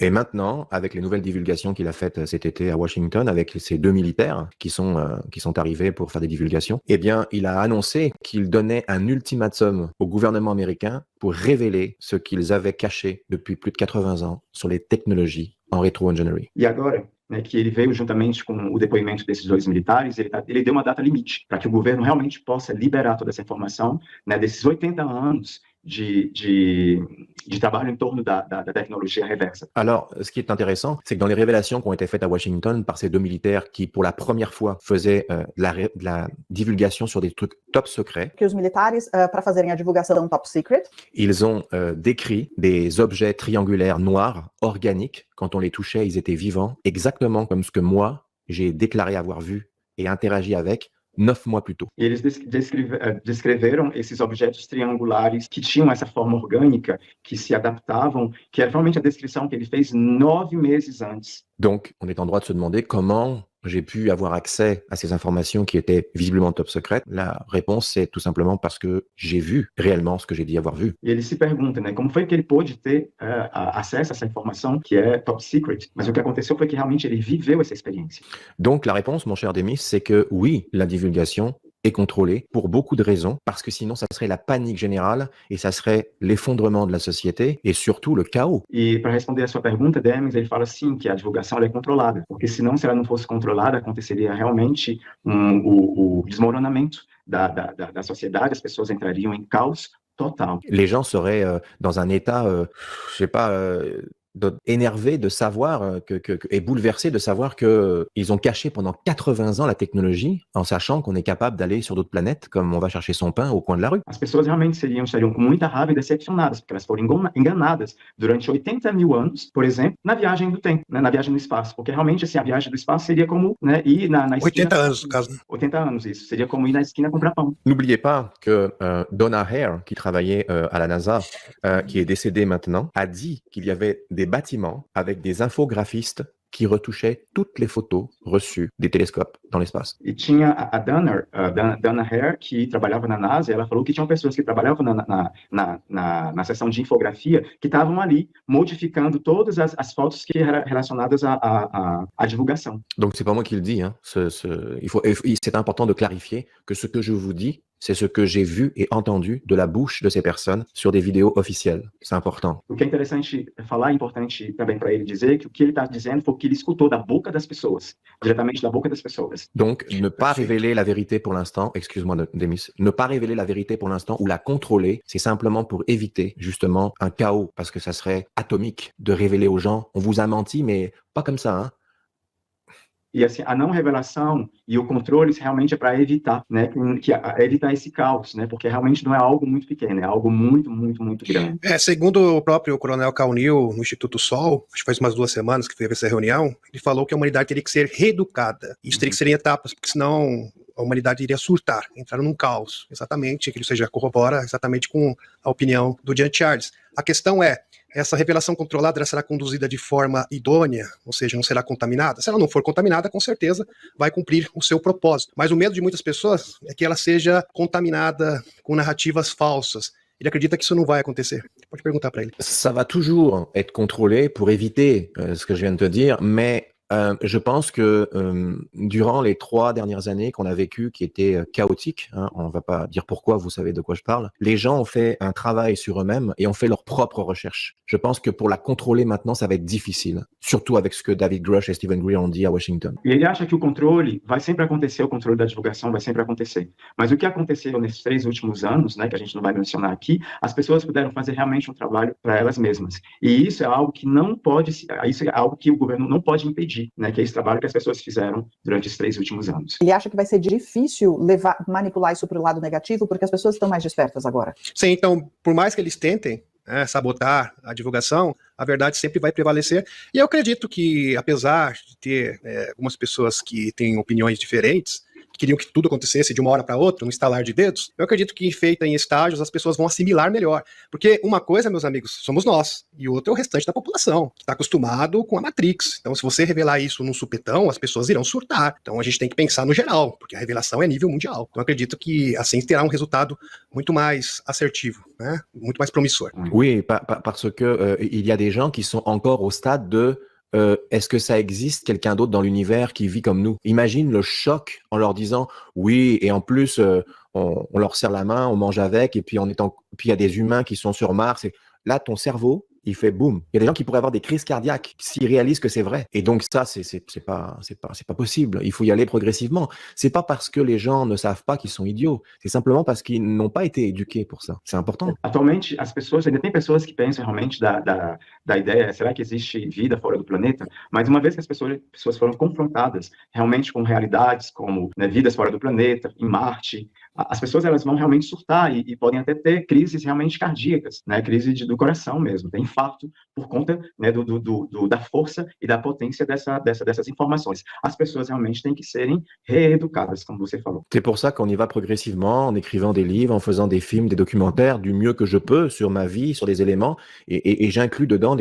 Et maintenant, avec les nouvelles divulgations qu'il a faites cet été à Washington, avec ces 2 militaires qui sont arrivés pour faire des divulgations, eh bien, il a annoncé qu'il donnait un ultimatum au gouvernement américain pour révéler ce qu'ils avaient caché depuis plus de 80 ans sur les technologies en rétro-engineering. E agora, né, que ele veio juntamente com o depoimento desses 2 militares, ele deu uma data limite para que o governo realmente possa liberar toda essa informação, né, desses 80 anos de trabalho em torno da tecnologia reversa. Alors, ce qui est intéressant, c'est que dans les révélations qui ont été faites à Washington par ces 2 militaires qui, pour la première fois, faisaient de la divulgation sur des trucs top secrets, Que os militares, para fazerem a divulgação top secret, ils ont décrit des objets triangulaires noirs, organiques. Quand on les touchait, ils étaient vivants, exactement comme ce que moi, j'ai déclaré avoir vu et interagi avec 9 mois plus tôt. E eles descreveram esses objetos triangulares que tinham essa forma orgânica, que se adaptavam, que era realmente a descrição que ele fez 9 meses antes. Donc, on est en droit de se demander comment j'ai pu avoir accès à ces informations qui étaient visiblement top secrètes. La réponse, c'est tout simplement parce que j'ai vu réellement ce que j'ai dit avoir vu. E ele se pergunta, né, como foi que ele pôde ter acesso a essa informação que é top secret? Mas o que aconteceu foi que realmente ele viveu essa experiência. Donc, la réponse, mon cher Demis, c'est que oui, la divulgation et contrôlé pour beaucoup de raisons, parce que sinon ça serait la panique générale et ça serait l'effondrement de la société et surtout le chaos. E para responder a sua pergunta, Demis, ele fala assim que a divulgação ela é controlada, porque senão, se ela não fosse controlada, aconteceria realmente o desmoronamento da sociedade, as pessoas entrariam em caos total. Les gens seraient dans un état, je sais pas, énervés de savoir et bouleversés de savoir qu'ils ont caché pendant 80 ans la technologie en sachant qu'on est capable d'aller sur d'autres planètes comme on va chercher son pain au coin de la rue. As pessoas realmente estariam com muita raiva e decepcionadas, porque elas foram enganadas durante 80.000 anos, por exemplo, na viagem do tempo, né, na viagem do espaço, porque realmente assim, a viagem do espaço seria como, né, ir na esquina... 80 anos, no caso. 80 anos, isso. Seria como ir na esquina comprar pão. N'oubliez pas que Donna Hare, qui travaillait à la NASA, qui est décédée maintenant, a dit qu'il y avait des bâtiments avec des infographistes qui retouchaient toutes les photos reçues des télescopes dans l'espace. E tinha a Donna Hare, que trabalhava na NASA, e ela falou que tinham pessoas que trabalhavam na seção de infografia que estavam ali modificando todas as fotos que eram relacionadas à divulgação. Donc c'est pas moi qui le dis, hein. C'est important de clarifier que ce que je vous dis, c'est ce que j'ai vu et entendu de la bouche de ces personnes sur des vidéos officielles. C'est important. O que é interessante falar, é importante também para ele dizer que o que ele está dizendo foi o que ele escutou da boca das pessoas, diretamente da boca das pessoas. Donc, ne pas révéler la vérité pour l'instant, excuse-moi Demis, ne pas révéler la vérité pour l'instant ou la contrôler, c'est simplement pour éviter justement un chaos, parce que ça serait atomique de révéler aux gens, on vous a menti, mais pas comme ça, hein. E assim, a não revelação e o controle realmente é para evitar, né, evitar esse caos, né, porque realmente não é algo muito pequeno, é algo muito, muito, muito grande. Segundo o próprio Coronel Caunil, no Instituto Sol, acho que faz umas 2 semanas que teve essa reunião, ele falou que a humanidade teria que ser reeducada. Isso teria que ser em etapas, porque senão a humanidade iria surtar, entrar num caos. Exatamente, que isso já corrobora exatamente com a opinião do Jean Charles. A questão é, essa revelação controlada ela será conduzida de forma idônea, ou seja, não será contaminada? Se ela não for contaminada, com certeza vai cumprir o seu propósito. Mas o medo de muitas pessoas é que ela seja contaminada com narrativas falsas. Ele acredita que isso não vai acontecer. Pode perguntar para ele. Ça va toujours être contrôlé pour éviter ce que je viens de te dire, mais je pense que durant les 3 dernières années qu'on a vécues, qui étaient chaotiques, hein, on ne va pas dire pourquoi, vous savez de quoi je parle, les gens ont fait un travail sur eux-mêmes et ont fait leur propre recherche. Je pense que pour la contrôler maintenant, ça va être difficile, surtout avec ce que David Grush et Stephen Greer ont dit à Washington. E ele acha que o controle vai sempre acontecer, o controle da divulgação vai sempre acontecer. Mas o que aconteceu nesses 3 últimos anos, né, que a gente não vai mencionar aqui, as pessoas puderam fazer realmente um trabalho para elas mesmas. E isso é algo que não pode, isso é algo que o governo não pode impedir, né, que é esse trabalho que as pessoas fizeram durante esses 3 últimos anos. Ele acha que vai ser difícil manipular isso para o lado negativo, porque as pessoas estão mais despertas agora. Sim, então, por mais que eles tentem sabotar a divulgação, a verdade sempre vai prevalecer. E eu acredito que, apesar de ter algumas pessoas que têm opiniões diferentes, que queriam que tudo acontecesse de uma hora para outra, um estalar de dedos, eu acredito que, feita em estágios, as pessoas vão assimilar melhor. Porque uma coisa, meus amigos, somos nós, e outra é o restante da população, que está acostumado com a Matrix. Então, se você revelar isso num supetão, as pessoas irão surtar. Então, a gente tem que pensar no geral, porque a revelação é nível mundial. Então, eu acredito que, assim, terá um resultado muito mais assertivo, né? Muito mais promissor. Oui, parce que il y a des gens qui sont encore au stade de est-ce que ça existe quelqu'un d'autre dans l'univers qui vit comme nous? Imagine le choc en leur disant oui, et en plus on leur serre la main, on mange avec, et puis puis il y a des humains qui sont sur Mars. Et là, ton cerveau, il fait boum. Il y a des gens qui pourraient avoir des crises cardiaques s'ils réalisent que c'est vrai. Et donc ça, c'est pas possible. Il faut y aller progressivement. C'est pas parce que les gens ne savent pas qu'ils sont idiots. C'est simplement parce qu'ils n'ont pas été éduqués pour ça. C'est important. Atualmente, as pessoas, ainda tem pessoas que pensam realmente da ideia, será que existe vida fora do planeta? Mas uma vez que as pessoas foram confrontadas realmente com realidades como, né, vidas fora do planeta, em Marte, as pessoas elas vão realmente surtar e podem até ter crises realmente cardíacas, né, crise do coração mesmo, tem infarto por conta, né, da força e da potência dessas informações. As pessoas realmente têm que serem reeducadas, como você falou. C'est pour ça qu'on y va progressivement, en écrivant des livres, en faisant des films, des documentaires, du mieux que je peux sur ma vie, sur des éléments, et j'inclus dedans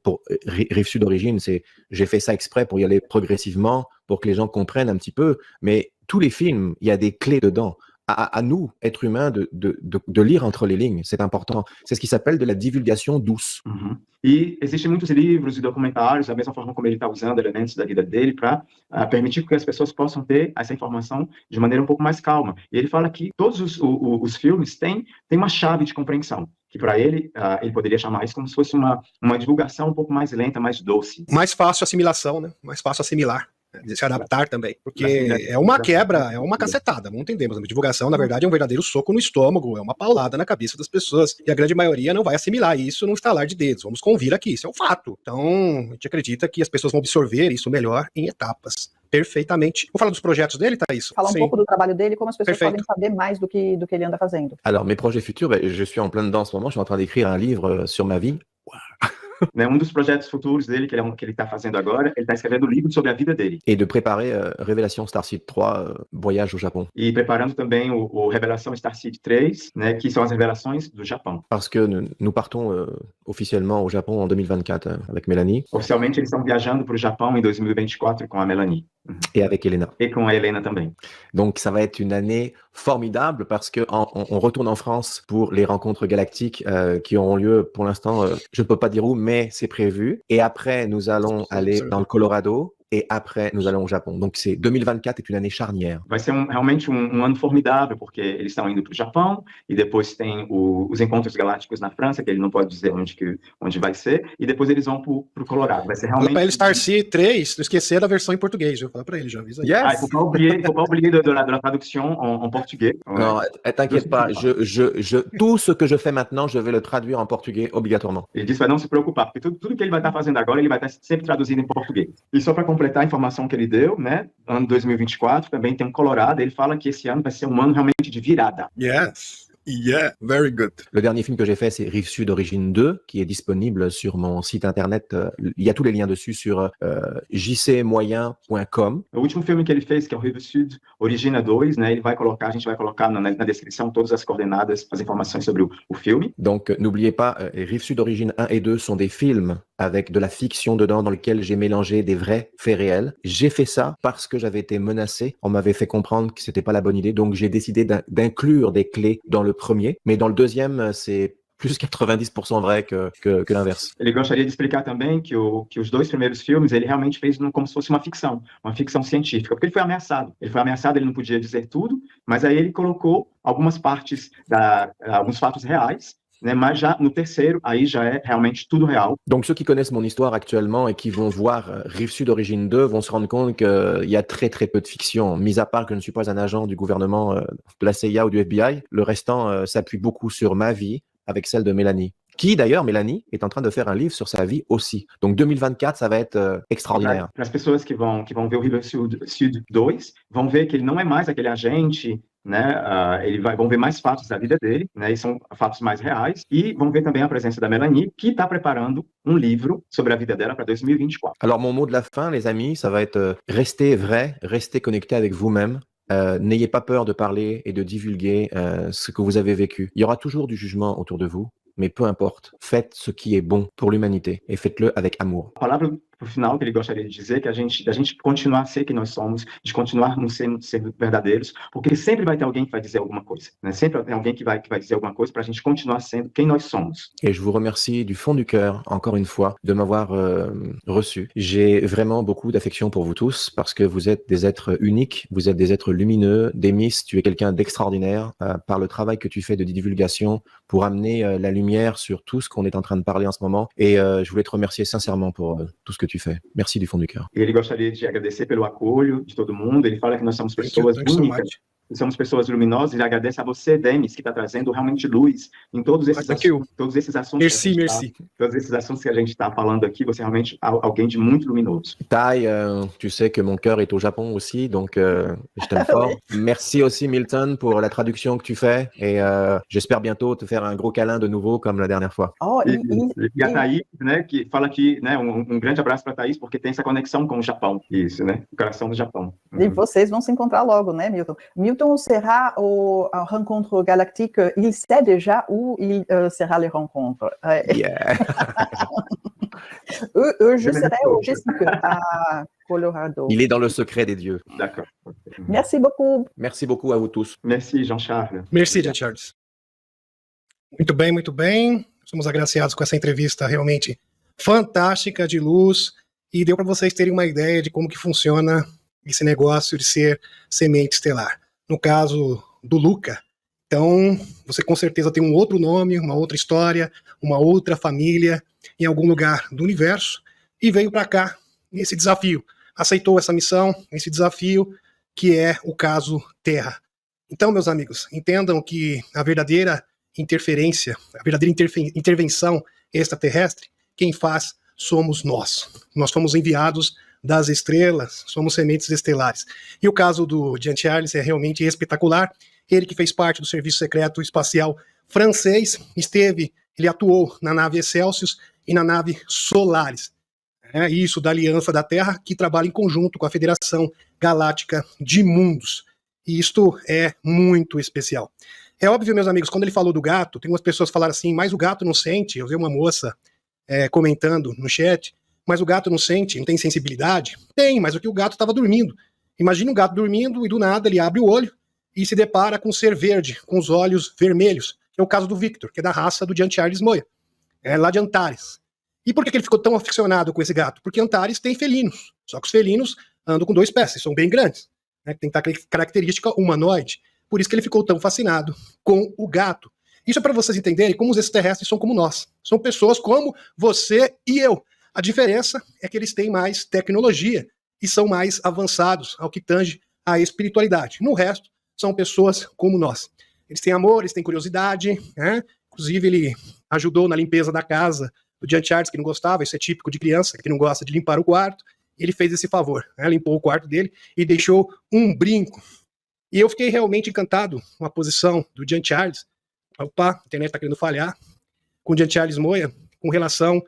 pour Rive Sud Origine, j'ai fait ça exprès pour y aller progressivement, pour que les gens comprennent un petit peu, mais tous les films, il y a des clés dedans. à nous, êtres humains, de lire entre les lignes. C'est important. C'est ce qui s'appelle de la divulgation douce. Uhum. E existem muitos livros e documentários, da mesma forma como ele está usando elementos da vida dele para permitir que as pessoas possam ter essa informação de maneira um pouco mais calma. E ele fala que todos os filmes têm uma chave de compreensão, que para ele, ele poderia chamar isso como se fosse uma divulgação um pouco mais lenta, mais doce. Mais fácil assimilação, né? Mais fácil assimilar. De se adaptar também, porque é uma quebra, é uma cacetada, não entendemos. A divulgação, na verdade, é um verdadeiro soco no estômago, é uma paulada na cabeça das pessoas, e a grande maioria não vai assimilar isso num estalar de dedos. Vamos convir aqui, isso é um fato. Então, a gente acredita que as pessoas vão absorver isso melhor em etapas. Perfeitamente. Vou falar dos projetos dele, Thaís? Falar um pouco do trabalho dele, como as pessoas Perfeito. podem saber mais do que ele anda fazendo. Alors, mes projets futurs, je suis en plein dedans en ce moment. Je suis en train d'écrire un livre sur ma vie. Né, um dos projetos futuros dele, que ele está fazendo agora, ele está escrevendo um livro sobre a vida dele. Et de préparer Révélation Starseed 3, Voyage au Japon. E preparando também o Revelação Starseed 3, né, que são as revelações do Japão. Parce que nous partons officiellement au Japon en 2024 avec Mélanie. Oficialmente, eles estão viajando para o Japão em 2024 com a Melanie. Et avec Elena. Et com a Helena também. Donc ça va être une année formidable parce que on retourne en France pour les rencontres galactiques qui auront lieu pour l'instant, je ne peux pas dire où, mais c'est prévu. Et après, nous allons aller dans le Colorado. Et après, nous allons au Japon. Donc, 2024 est une année charnière. Vai ser realmente um ano formidável, porque eles estão indo para o Japão, e depois tem os encontros galácticos na França, que ele não pode dizer onde vai ser, e depois eles vão para o Colorado. Vai ser Fala realmente... pra ele Starseed 3, não esquecer da versão em português, viu? Fala pra ele, já avisa aí. Yes. Ah, il faut pas oublier de la traduction en portugais. Non, t'inquiète pas. Tout ce que je fais maintenant, je vais le traduire en portugais obligatoirement. Ele disse para não se preocupar, porque tudo que ele vai estar fazendo agora, ele vai estar sempre traduzindo em português. E só para completar a informação que ele deu, né, ano 2024, também tem um Colorado, ele fala que esse ano vai ser um ano realmente de virada. Yes. Yeah, very good. Le dernier film que j'ai fait, c'est Rive Sud Origine 2, qui est disponible sur mon site internet. Il y a tous les liens dessus sur jcmoyen.com. O último filme que ele fez, que é o Rive Sud Origina 2, né, a gente vai colocar na descrição todas as coordenadas, as informações sobre o filme. Donc, n'oubliez pas, Rive Sud Origine 1 et 2 sont des films avec de la fiction dedans, dans lequel j'ai mélangé des vrais faits réels. J'ai fait ça parce que j'avais été menacé. On m'avait fait comprendre que c'était pas la bonne idée, donc j'ai décidé d'inclure des clés dans le premier. Mais dans le deuxième, c'est plus 90% vrai que l'inverse. Ele gostaria de explicar também que os dois primeiros filmes ele realmente fez como se fosse uma ficção científica, porque ele foi ameaçado. Ele não podia dizer tudo, mas aí ele colocou algumas partes, alguns fatos reais, né, mas já no terceiro, aí já é realmente tudo real. Donc ceux qui connaissent mon histoire actuellement et qui vont voir Rive Sud Origine 2 vont se rendre compte qu'il y a très très peu de fiction, mis à part que je ne suis pas un agent du gouvernement, de la CIA ou du FBI. Le restant s'appuie beaucoup sur ma vie avec celle de Mélanie. Qui d'ailleurs, Mélanie, est en train de faire un livre sur sa vie aussi. Donc 2024, ça va être extraordinaire. Para as pessoas que vão ver o Rive Sud 2, vão ver que ele não é mais aquele agente, né? Vão ver mais fatos da vida dele, né? E são fatos mais reais. E vão ver também a presença da Melanie, que está preparando um livro sobre a vida dela para 2024. Alors mon mot de la fin, les amis, ça va être restez vrai, restez connectés avec vous-même. N'ayez pas peur de parler et de divulguer ce que vous avez vécu. Il y aura toujours du jugement autour de vous, mais peu importe. Faites ce qui est bon pour l'humanité et faites-le avec amour. A palavra pro final que ele gostaria de dizer que a gente continuar a ser quem nós somos, de continuarmos ser verdadeiros, porque sempre vai ter alguém que vai dizer alguma coisa, né? Sempre tem alguém que vai dizer alguma coisa para a gente continuar sendo quem nós somos. Et je vous remercie du fond du cœur, encore une fois, de m'avoir reçu. J'ai vraiment beaucoup d'affection pour vous tous parce que vous êtes des êtres uniques, vous êtes des êtres lumineux. Demis, tu es quelqu'un d'extraordinaire par le travail que tu fais de divulgation pour amener la lumière sur tout ce qu'on est en train de parler en ce moment. Et je voulais te remercier sincèrement pour tout ce que tu fais. Merci du fond du cœur. E ele gostaria de agradecer pelo acolho de todo mundo. Ele fala que nós somos pessoas únicas, somos pessoas luminosas. Ele agradece a você, Demis, que está trazendo realmente luz em todos esses assuntos. Merci. Todos esses assuntos que a gente está falando aqui. Você é realmente alguém de muito luminoso. Tai, tu sais que mon cœur est au Japon aussi, donc je t'aime fort. Merci aussi Milton pour la traduction que tu fais et j'espère bientôt te faire un gros câlin de nouveau comme la dernière fois. Oh, E a Thaís, né, que fala que, né, grande abraço para a Thaís, porque tem essa conexão com o Japão. Isso, né? O coração do Japão. E vocês vão se encontrar logo, né, Milton? Milton sera au rencontre galactique. Il sait déjà où il sera les rencontres. Yeah. Je serai au Jessica à Colorado. Il est dans le secret des dieux. D'accord. Merci beaucoup. Merci beaucoup à vous tous. Merci, Jean-Charles. Merci, Jean Charles. Muito bem, muito bem. Somos agraciados com essa entrevista realmente fantástica, de luz, e deu para vocês terem uma ideia de como que funciona esse negócio de ser semente estelar. No caso do Luca, então você com certeza tem um outro nome, uma outra história, uma outra família em algum lugar do universo e veio para cá nesse desafio, aceitou essa missão, esse desafio que é o caso Terra. Então, meus amigos, entendam que a verdadeira interferência, a verdadeira intervenção extraterrestre, quem faz somos nós. Nós fomos enviados das estrelas, somos sementes estelares. E o caso do Jean Charles é realmente espetacular. Ele que fez parte do Serviço Secreto Espacial francês, ele atuou na nave Excelsius e na nave Solaris. Isso da Aliança da Terra, que trabalha em conjunto com a Federação Galáctica de Mundos. E isto é muito especial. É óbvio, meus amigos, quando ele falou do gato, tem umas pessoas que falaram assim, mas o gato não sente. Eu vi uma moça comentando no chat, mas o gato não sente, não tem sensibilidade? Tem, mas o gato estava dormindo. Imagina um gato dormindo e do nada ele abre o olho e se depara com um ser verde, com os olhos vermelhos, que é o caso do Victor, que é da raça do Jean Charles Moya, lá de Antares. E por que ele ficou tão aficionado com esse gato? Porque Antares tem felinos, só que os felinos andam com 2 pés, são bem grandes, tem característica humanoide. Por isso que ele ficou tão fascinado com o gato. Isso é para vocês entenderem como os extraterrestres são como nós. São pessoas como você e eu. A diferença é que eles têm mais tecnologia e são mais avançados ao que tange a espiritualidade. No resto, são pessoas como nós. Eles têm amor, eles têm curiosidade, Inclusive, ele ajudou na limpeza da casa do Jean Charles, que não gostava, isso é típico de criança, que não gosta de limpar o quarto. Ele fez esse favor, limpou o quarto dele e deixou um brinco. E eu fiquei realmente encantado com a posição do Jean Charles. Opa, a internet está querendo falhar. Com o Jean Charles Moya, com relação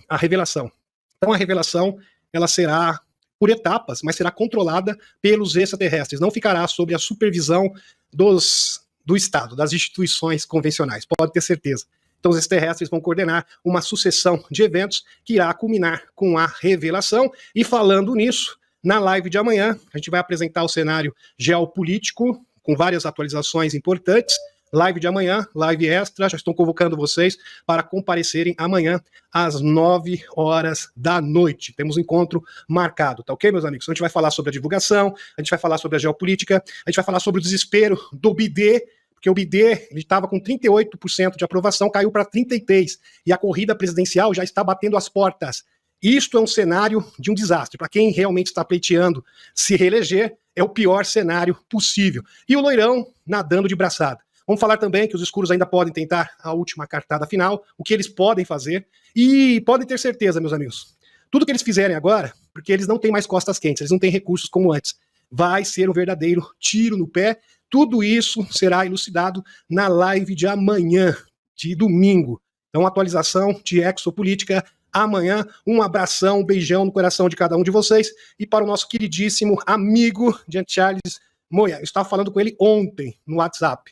à revelação. Então, a revelação ela será por etapas, mas será controlada pelos extraterrestres. Não ficará sob a supervisão do Estado, das instituições convencionais. Pode ter certeza. Então, os extraterrestres vão coordenar uma sucessão de eventos que irá culminar com a revelação. E falando nisso, na live de amanhã, a gente vai apresentar o cenário geopolítico, com várias atualizações importantes. Live de amanhã, live extra, já estou convocando vocês para comparecerem amanhã às 9 horas da noite. Temos um encontro marcado, tá ok, meus amigos? Então, a gente vai falar sobre a divulgação, a gente vai falar sobre a geopolítica, a gente vai falar sobre o desespero do BID, porque o BID ele estava com 38% de aprovação, caiu para 33%, e a corrida presidencial já está batendo as portas. Isto é um cenário de um desastre. Para quem realmente está pleiteando se reeleger, é o pior cenário possível. E o loirão nadando de braçada. Vamos falar também que os escuros ainda podem tentar a última cartada final, o que eles podem fazer, e podem ter certeza, meus amigos, tudo que eles fizerem agora, porque eles não têm mais costas quentes, eles não têm recursos como antes, vai ser um verdadeiro tiro no pé. Tudo isso será elucidado na live de amanhã, de domingo. Então, atualização de Exopolítica amanhã. Um abração, um beijão no coração de cada um de vocês, e para o nosso queridíssimo amigo Jean Charles Moya. Eu estava falando com ele ontem no WhatsApp,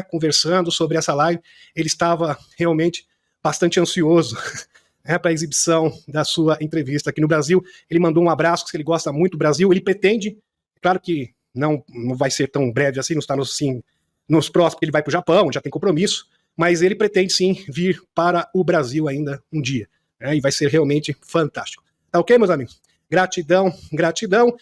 conversando sobre essa live. Ele estava realmente bastante ansioso para a exibição da sua entrevista aqui no Brasil. Ele mandou um abraço, que ele gosta muito do Brasil. Ele pretende, claro que não vai ser tão breve assim, não está nos próximos, porque ele vai para o Japão, já tem compromisso, mas ele pretende sim vir para o Brasil ainda um dia, e vai ser realmente fantástico. Tá ok, meus amigos? Gratidão, gratidão.